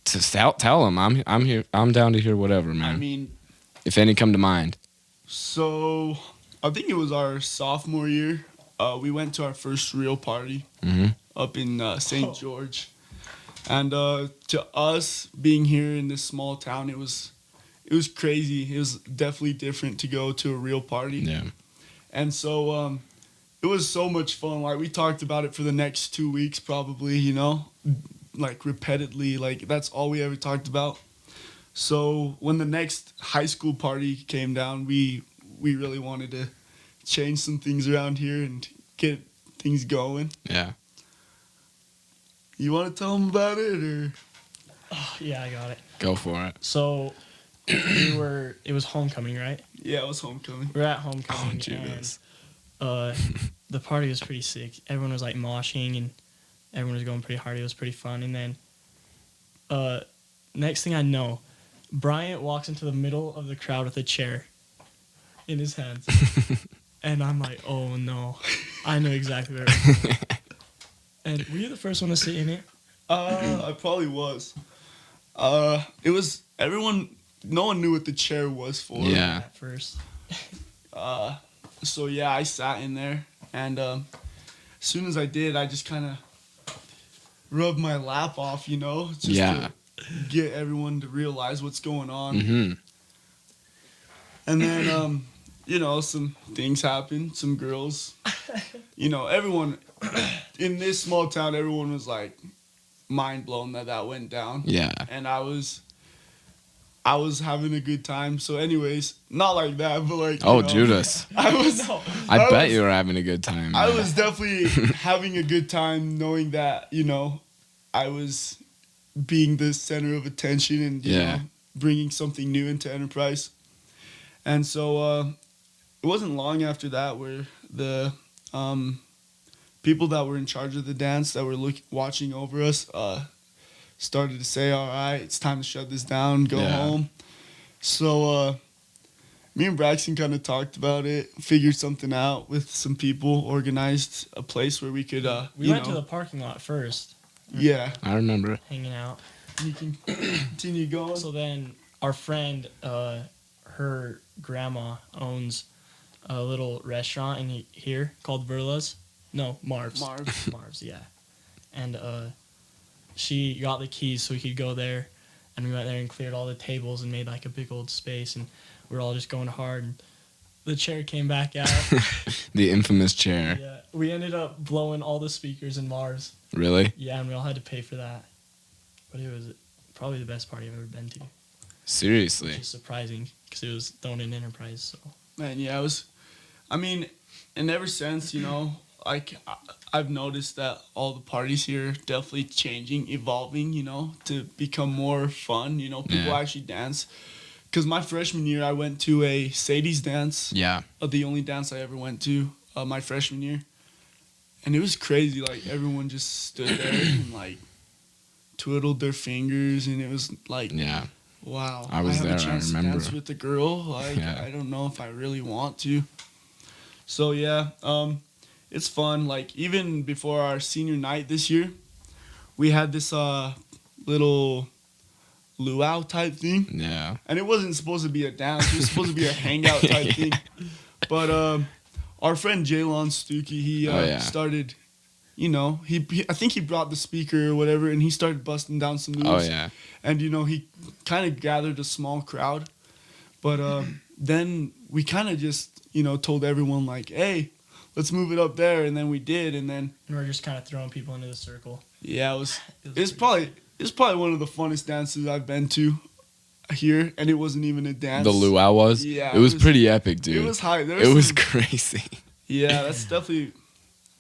S1: Tell them. I'm here. I'm down to hear whatever, man.
S3: I mean,
S1: if any come to mind.
S3: So, I think it was our sophomore year. We went to our first real party up in St. George. And to us, being here in this small town, it was crazy. It was definitely different to go to a real party.
S1: Yeah.
S3: And so it was so much fun. Like, we talked about it for the next 2 weeks probably, like repeatedly. Like, that's all we ever talked about. So when the next high school party came down, we really wanted to change some things around here and get things going.
S1: Yeah.
S3: You want to tell them about it, or?
S4: Oh, yeah, I got it.
S1: Go for it.
S4: So, it was homecoming, right?
S3: Yeah, it was homecoming.
S4: We were at homecoming,
S1: Oh, Jesus.
S4: and the party was pretty sick. Everyone was like moshing, and everyone was going pretty hard. It was pretty fun. And then, next thing I know, Bryant walks into the middle of the crowd with a chair in his hands. And I'm like, oh no, I know exactly where it was going. And were you the first one to sit in it?
S3: I probably was. It was everyone. No one knew what the chair was for.
S1: Yeah.
S4: At first.
S3: So yeah, I sat in there, and as soon as I did, I just kind of rubbed my lap off, just to get everyone to realize what's going on.
S1: Mm-hmm.
S3: And then, some things happened. Some girls, everyone in this small town, everyone was like mind blown that went down.
S1: Yeah.
S3: And I was having a good time. So anyways, not like that, but like,
S1: Judas. I bet you were having a good time.
S3: I was definitely having a good time knowing that, I was being the center of attention and, bringing something new into Enterprise. And so it wasn't long after that where the people that were in charge of the dance that were watching over us started to say, all right, it's time to shut this down, go home. So me and Braxton kind of talked about it, figured something out with some people, organized a place where we could,
S4: we went to the parking lot first.
S3: Yeah.
S1: I remember.
S4: Hanging out.
S3: You can continue going.
S4: So then our friend, her grandma owns a little restaurant here called Verla's. No, Marv's. Marv's, yeah. And she got the keys so we could go there. And we went there and cleared all the tables and made like a big old space. And we were all just going hard. And the chair came back out.
S1: The infamous chair.
S4: Yeah. We ended up blowing all the speakers in Marv's.
S1: Really?
S4: Yeah, and we all had to pay for that. But it was probably the best party I've ever been to.
S1: Seriously?
S4: Which is surprising because it was thrown in Enterprise. So.
S3: Man, yeah, and ever since, like I've noticed that all the parties here are definitely changing, evolving, to become more fun. People actually dance Because my freshman year, I went to a Sadie's dance.
S1: Yeah.
S3: The only dance I ever went to my freshman year. And it was crazy. Like, everyone just stood there and, like, twiddled their fingers. And it was like,
S1: Yeah.
S3: wow.
S1: I was
S3: have
S1: there,
S3: a chance
S1: I
S3: to
S1: remember.
S3: dance with a girl. Like,
S1: Yeah.
S3: I don't know if I really want to. So, yeah. It's fun. Like, even before our senior night this year, we had this little luau type thing.
S1: Yeah.
S3: And it wasn't supposed to be a dance. It was supposed to be a hangout type thing. But our friend Jaylon Stuckey, he started, you know, he I think he brought the speaker or whatever, and he started busting down some moves.
S1: Oh, yeah.
S3: And, you know, he kind of gathered a small crowd. But then we kind of just, you know, told everyone, like, hey, let's move it up there. And then we did. And then...
S4: And we're just kind of throwing people into the circle.
S3: Yeah, it's probably one of the funnest dances I've been to here, and it wasn't even a dance.
S1: The luau was?
S3: Yeah.
S1: It was pretty epic, dude.
S3: It was high.
S1: It was crazy.
S3: Yeah, that's definitely...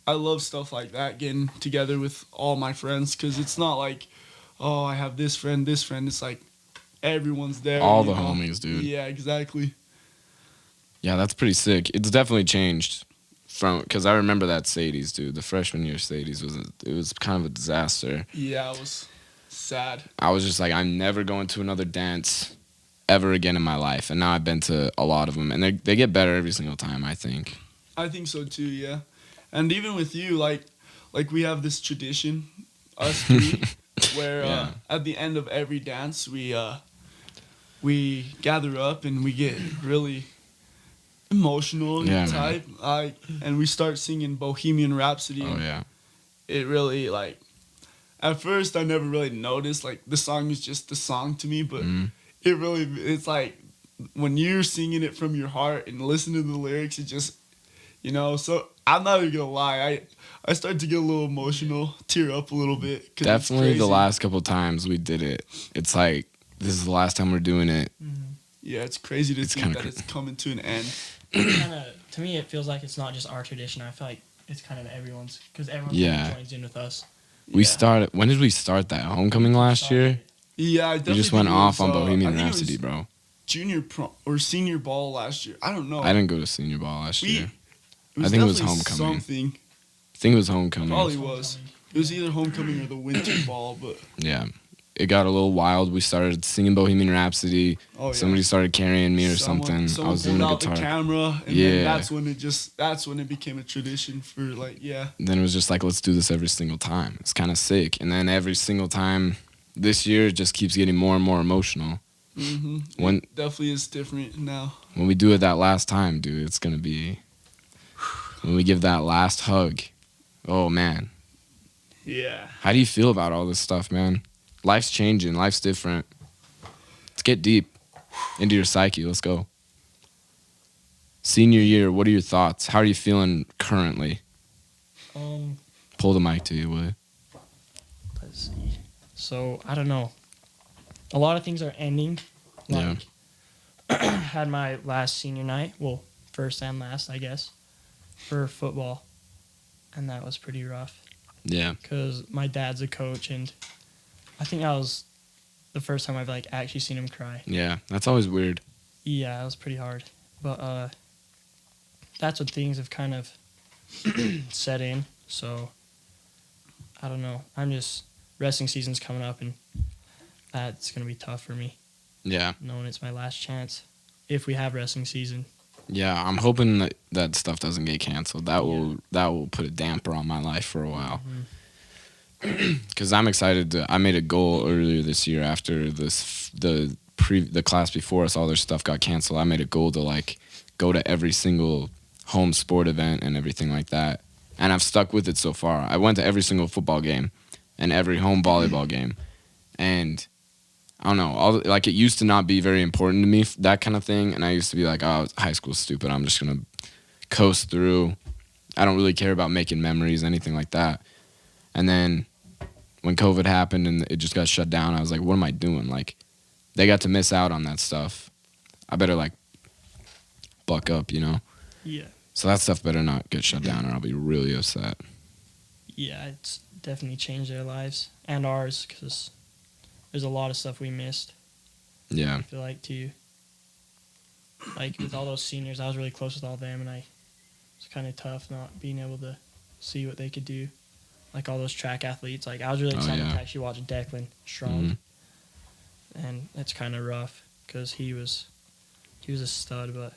S3: I love stuff like that, getting together with all my friends, because it's not like, oh, I have this friend. It's like everyone's there.
S1: All the homies, dude.
S3: Yeah, exactly.
S1: Yeah, that's pretty sick. It's definitely changed from... Because I remember that Sadie's, dude. The freshman year Sadie's was kind of a disaster.
S3: Yeah, it was sad.
S1: I was just like, I'm never going to another dance ever again in my life. And now I've been to a lot of them. And they get better every single time, I think.
S3: I think so, too, yeah. And even with you, like we have this tradition, us three, where at the end of every dance, we gather up and we get really emotional type. And we start singing Bohemian Rhapsody.
S1: Oh, yeah.
S3: It really, like... At first, I never really noticed, like, the song was just the song to me, but it's like, when you're singing it from your heart and listen to the lyrics, it just, you know, so I'm not even gonna lie, I started to get a little emotional, tear up a little bit.
S1: Definitely the last couple times we did it, it's like, this is the last time we're doing it.
S4: Mm-hmm.
S3: Yeah, it's crazy to think that it's coming to an end.
S4: To me, it feels like it's not just our tradition. I feel like it's kind of everyone's, because everyone joins in with us.
S1: We started. When did we start that? Homecoming last year?
S3: Yeah, I definitely.
S1: You just went off on Bohemian Rhapsody, bro.
S3: Junior prom or senior ball last year. I don't know.
S1: I didn't go to senior ball last year.
S3: I think it was homecoming. Something.
S1: I think it was homecoming.
S3: Probably was. It was either homecoming or the winter ball, but
S1: yeah, it got a little wild. We started singing Bohemian Rhapsody. Oh, yeah. Somebody started carrying me or something. I was doing the guitar.
S3: The camera, and then that's when it became a tradition for Then it was just like, let's do this every single time. It's kind of sick. And then every single time this year, it just keeps getting more and more emotional. Mm-hmm. It definitely is different now.
S1: When we do it that last time, dude, it's gonna be when we give that last hug. Oh man.
S3: Yeah.
S1: How do you feel about all this stuff, man? Life's changing. Life's different. Let's get deep into your psyche. Let's go. Senior year, what are your thoughts? How are you feeling currently? Pull the mic to you, will you?
S4: Let's see. So, I don't know. A lot of things are ending. Had my last senior night. Well, first and last, I guess, for football. And that was pretty rough.
S1: Yeah.
S4: Because my dad's a coach, and I think that was the first time I've actually seen him cry.
S1: Yeah, that's always weird.
S4: Yeah, it was pretty hard. But that's when things have kind of set in. So, I don't know. Wrestling season's coming up, and that's going to be tough for me.
S1: Yeah.
S4: Knowing it's my last chance if we have wrestling season.
S1: Yeah, I'm hoping that stuff doesn't get canceled. That will put a damper on my life for a while. Because I'm excited. I made a goal earlier this year after the class before us, all their stuff got canceled. I made a goal to go to every single home sport event and everything like that. And I've stuck with it so far. I went to every single football game and every home volleyball game. And I don't know, it used to not be very important to me, that kind of thing. And I used to be like, oh, high school's stupid. I'm just going to coast through. I don't really care about making memories, anything like that. And then when COVID happened and it just got shut down, I was like, what am I doing? They got to miss out on that stuff. I better, buck up, you know?
S4: Yeah.
S1: So that stuff better not get shut down or I'll be really upset.
S4: Yeah, it's definitely changed their lives and ours because there's a lot of stuff we missed.
S1: Yeah.
S4: I feel like, too. like with all those seniors, I was really close with all them, and it's kind of tough not being able to see what they could do. Like all those track athletes, like I was really excited to actually watch Declan Strong, and it's kind of rough because he was a stud, but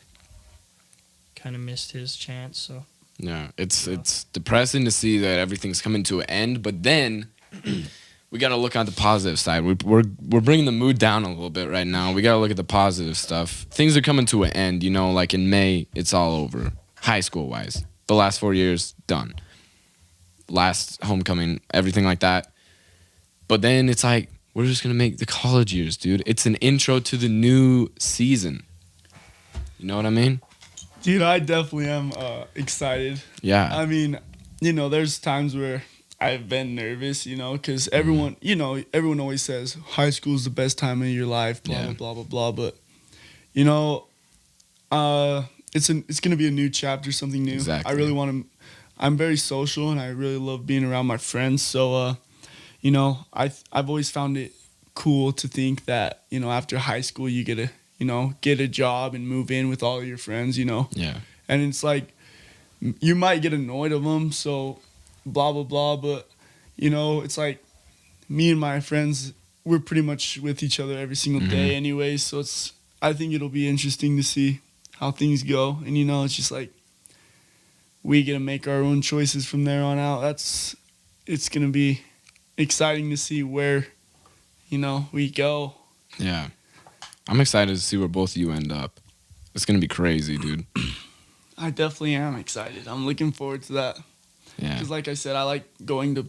S4: kind of missed his chance. So
S1: yeah, it's depressing to see that everything's coming to an end, but then we got to look at the positive side. We're bringing the mood down a little bit right now. We got to look at the positive stuff. Things are coming to an end, you know, like in May, it's all over. High school wise, the last 4 years done. Last homecoming, everything like that. But then it's like we're just gonna make the college years, dude. It's an intro to the new season. You know what I mean?
S3: Dude, I definitely am excited.
S1: Yeah.
S3: I mean, you know, there's times where I've been nervous, you know, because everyone, you know, everyone always says high school is the best time of your life, blah, blah, blah, blah. But, you know, it's gonna be a new chapter, something new.
S1: Exactly.
S3: I really want to. I'm very social, and I really love being around my friends. So, you know, I've always found it cool to think that, you know, after high school you get a job and move in with all your friends, you know.
S1: Yeah.
S3: And it's like you might get annoyed of them, so blah blah blah. But you know, it's like me and my friends, we're pretty much with each other every single day, anyway. So I think it'll be interesting to see how things go, and you know, it's just like we get to make our own choices from there on out. It's gonna be exciting to see where, you know, we go.
S1: Yeah. I'm excited to see where both of you end up. It's gonna be crazy, dude.
S3: I definitely am excited. I'm looking forward to that.
S1: Yeah.
S3: Because like I said, I like going to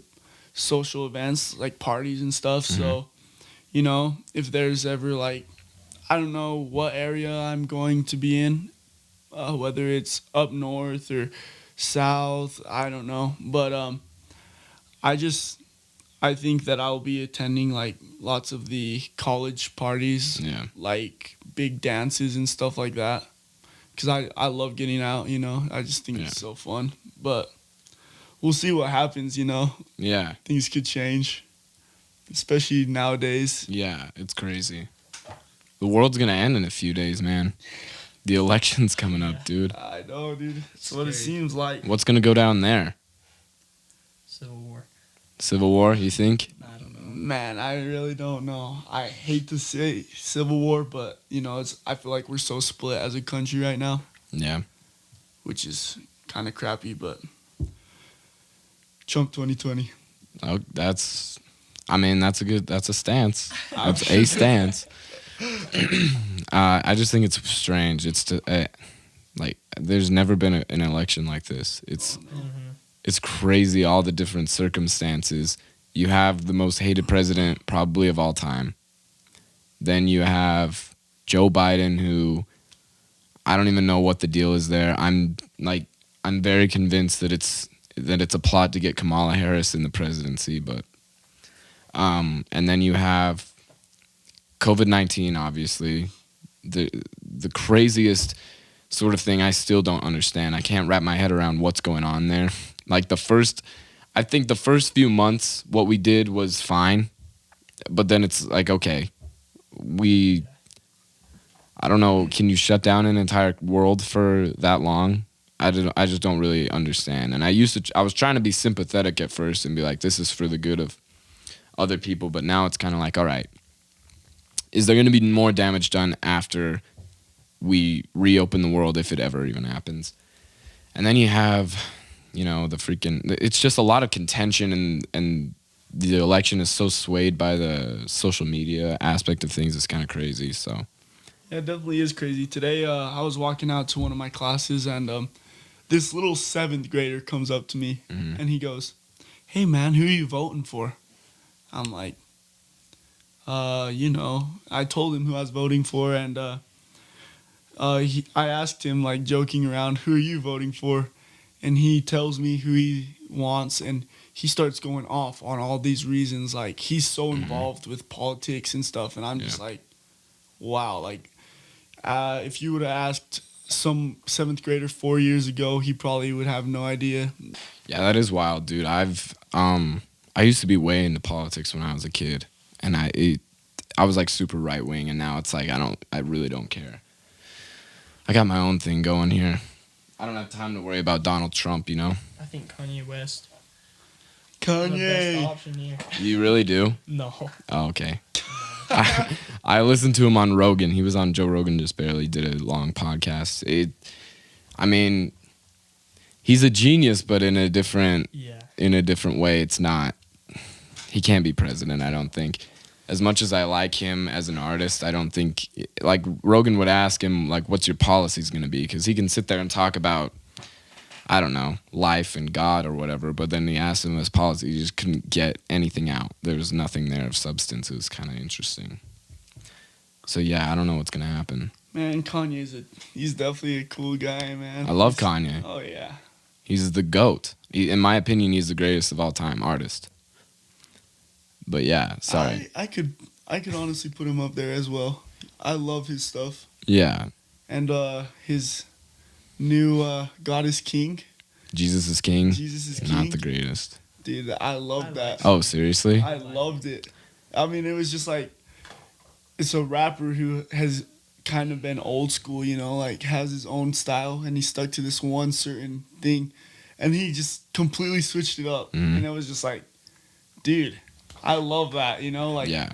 S3: social events, like parties and stuff. So, you know, if there's ever like, I don't know what area I'm going to be in, whether it's up north or south, I don't know. But I think that I'll be attending like lots of the college parties, like big dances and stuff like that. Because I love getting out, you know. I just think it's so fun. But we'll see what happens, you know.
S1: Yeah.
S3: Things could change, especially nowadays.
S1: Yeah, it's crazy. The world's going to end in a few days, man. The election's coming up, dude.
S3: I know, dude. That's what it seems like.
S1: What's going to go down there?
S4: Civil War.
S1: Civil War, you think?
S4: I don't know.
S3: Man, I really don't know. I hate to say Civil War, but, you know, I feel like we're so split as a country right now.
S1: Yeah.
S3: Which is kind of crappy, but Trump 2020.
S1: Oh, that's a stance. That's a stance. I just think it's strange. It's like there's never been an election like this. It's crazy, all the different circumstances. You have the most hated president probably of all time. Then you have Joe Biden, who I don't even know what the deal is there. I'm very convinced that it's a plot to get Kamala Harris in the presidency, but and then you have COVID-19, obviously, the craziest sort of thing I still don't understand. I can't wrap my head around what's going on there. Like I think the first few months, what we did was fine, but then it's like, okay, I don't know, can you shut down an entire world for that long? I just don't really understand. And I was trying to be sympathetic at first and be like, this is for the good of other people, but now it's kind of like, all right, is there going to be more damage done after we reopen the world, if it ever even happens? And then you have, you know, it's just a lot of contention, and the election is so swayed by the social media aspect of things. It's kind of crazy. So
S3: yeah, it definitely is crazy. Today, I was walking out to one of my classes, and this little 7th grader comes up to me, and he goes, "Hey, man, who are you voting for?" I'm like, you know, I told him who I was voting for, and I asked him, like, joking around, "Who are you voting for?" And he tells me who he wants, and he starts going off on all these reasons. Like, he's so involved with politics and stuff, and I'm just like, wow. Like, if you would have asked some 7th grader 4 years ago, he probably would have no idea.
S1: Yeah, that is wild, dude. I used to be way into politics when I was a kid, and I was like super right wing, and now it's like I really don't care. I got my own thing going here. I don't have time to worry about Donald Trump, you know?
S4: I think Kanye West. The
S3: Kanye.
S4: best option here.
S1: You really do?
S4: No.
S1: Oh, okay. I listened to him on Rogan. He was on Joe Rogan, just barely did a long podcast. He's a genius, but in a different way. It's not. He can't be president, I don't think. As much as I like him as an artist, I don't think, like, Rogan would ask him, like, what's your policies going to be? Because he can sit there and talk about, I don't know, life and God or whatever, but then he asked him his policy, he just couldn't get anything out. There was nothing there of substance. It was kind of interesting. So, yeah, I don't know what's going to happen.
S3: Man, he's definitely a cool guy, man.
S1: I love Kanye.
S3: Oh, yeah.
S1: He's the GOAT. In my opinion, he's the greatest of all time artist. But yeah, sorry.
S3: I could honestly put him up there as well. I love his stuff.
S1: Yeah.
S3: And his new God is King.
S1: Jesus is King.
S3: Jesus is King.
S1: Not the greatest.
S3: Dude, I love that.
S1: Oh, seriously?
S3: I loved it. I mean, it was just like, it's a rapper who has kind of been old school, you know, like has his own style, and he stuck to this one certain thing, and he just completely switched it up.
S1: Mm-hmm.
S3: And it was just like, dude, I love that, you know, like,
S1: yeah.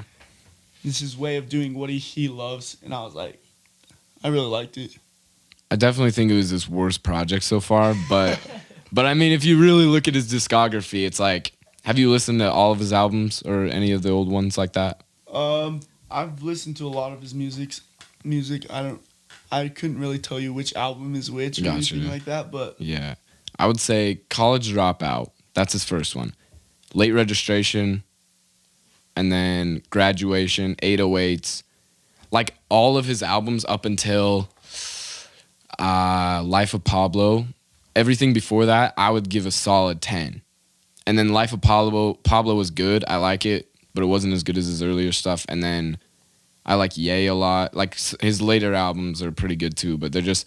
S3: This is his way of doing what he loves, and I was like, I really liked it.
S1: I definitely think it was his worst project so far, but I mean, if you really look at his discography, it's like, have you listened to all of his albums or any of the old ones like that?
S3: I've listened to a lot of his music. I couldn't really tell you which album is which or anything like that, but
S1: yeah, I would say College Dropout. That's his first one. Late Registration, and then Graduation, 808s. Like all of his albums up until Life of Pablo. Everything before that, I would give a solid 10. And then Life of Pablo was good. I like it, but it wasn't as good as his earlier stuff. And then I like Ye a lot. Like his later albums are pretty good too, but they're just,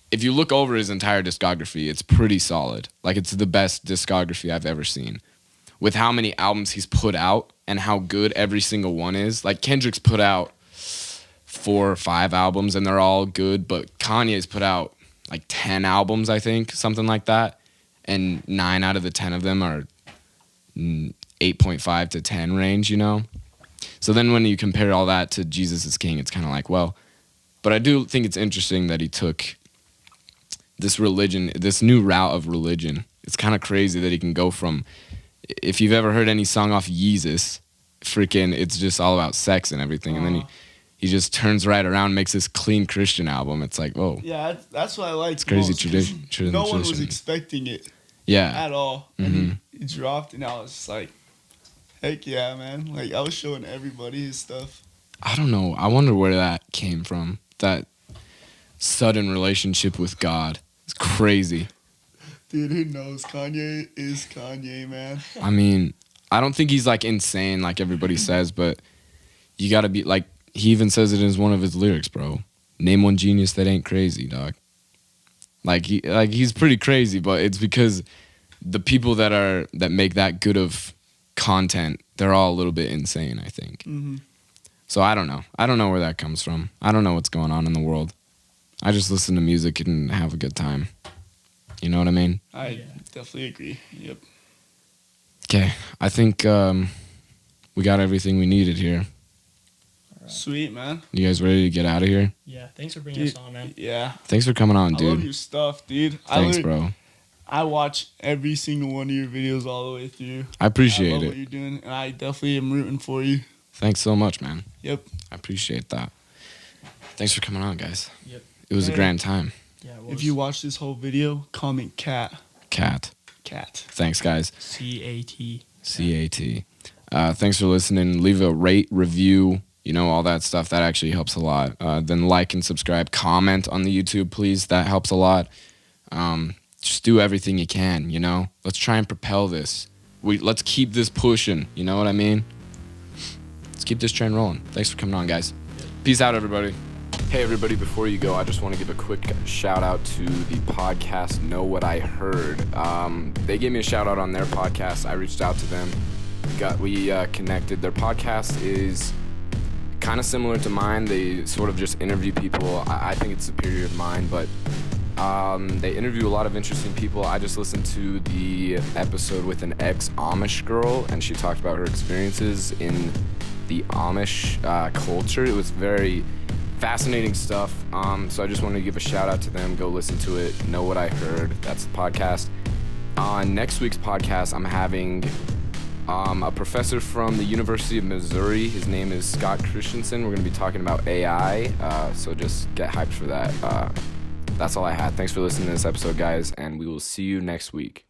S1: if you look over his entire discography, it's pretty solid. Like it's the best discography I've ever seen. With how many albums he's put out and how good every single one is. Like Kendrick's put out 4 or 5 albums and they're all good, but Kanye's put out like 10 albums, I think, something like that. And 9 out of the 10 of them are 8.5 to 10 range, you know? So then when you compare all that to Jesus is King, it's kind of like, well, but I do think it's interesting that he took this religion, this new route of religion. It's kind of crazy that he can go from, if you've ever heard any song off Yeezus, freaking, it's just all about sex and everything. And then he just turns right around and makes this clean Christian album. It's like, whoa.
S3: Yeah, that's what I like.
S1: It's crazy tradition.
S3: No one was expecting it.
S1: Yeah.
S3: At all.
S1: Mm-hmm.
S3: And he dropped, and I was just like, heck yeah, man. Like, I was showing everybody his stuff.
S1: I don't know. I wonder where that came from. That sudden relationship with God. It's crazy.
S3: Dude, who knows? Kanye is Kanye, man.
S1: I mean, I don't think he's, like, insane like everybody says, but you got to be, like, he even says it as one of his lyrics, bro. Name one genius that ain't crazy, dog. He's pretty crazy, but it's because the people that make that good of content, they're all a little bit insane, I think.
S3: Mm-hmm.
S1: So I don't know. I don't know where that comes from. I don't know what's going on in the world. I just listen to music and have a good time. You know what I mean?
S3: I definitely agree. Yep.
S1: Okay. I think we got everything we needed here.
S3: Right. Sweet, man.
S1: You guys ready to get out of here?
S4: Yeah. Thanks for bringing us on, man.
S3: Yeah.
S1: Thanks for coming on, dude.
S3: I love your stuff, dude.
S1: Thanks, bro.
S3: I watch every single one of your videos all the way through.
S1: I appreciate
S3: I love
S1: it.
S3: what you're doing, and I definitely am rooting for you.
S1: Thanks so much, man.
S3: Yep.
S1: I appreciate that. Thanks for coming on, guys.
S4: Yep.
S1: It was a grand time.
S4: Yeah, it was.
S3: If you watch this whole video, comment cat.
S1: Cat. Thanks, guys.
S4: CAT.
S1: CAT. Thanks for listening. Leave a rate, review, all that stuff. That actually helps a lot. Then like and subscribe. Comment on the YouTube, please. That helps a lot. Just do everything you can, Let's try and propel this. Let's keep this pushing. You know what I mean? Let's keep this train rolling. Thanks for coming on, guys. Peace out, everybody. Hey, everybody, before you go, I just want to give a quick shout out to the podcast Know What I Heard. They gave me a shout out on their podcast. I reached out to them. We connected. Their podcast is kind of similar to mine. They sort of just interview people. I think it's superior to mine, but they interview a lot of interesting people. I just listened to the episode with an ex-Amish girl, and she talked about her experiences in the Amish culture. It was very fascinating stuff. So I just wanted to give a shout out to them. Go listen to it. Know What I Heard. That's the podcast. On next week's podcast, I'm having a professor from the University of Missouri. His name is Scott Christensen. We're going to be talking about AI. So just get hyped for that. That's all I had. Thanks for listening to this episode, guys, and we will see you next week.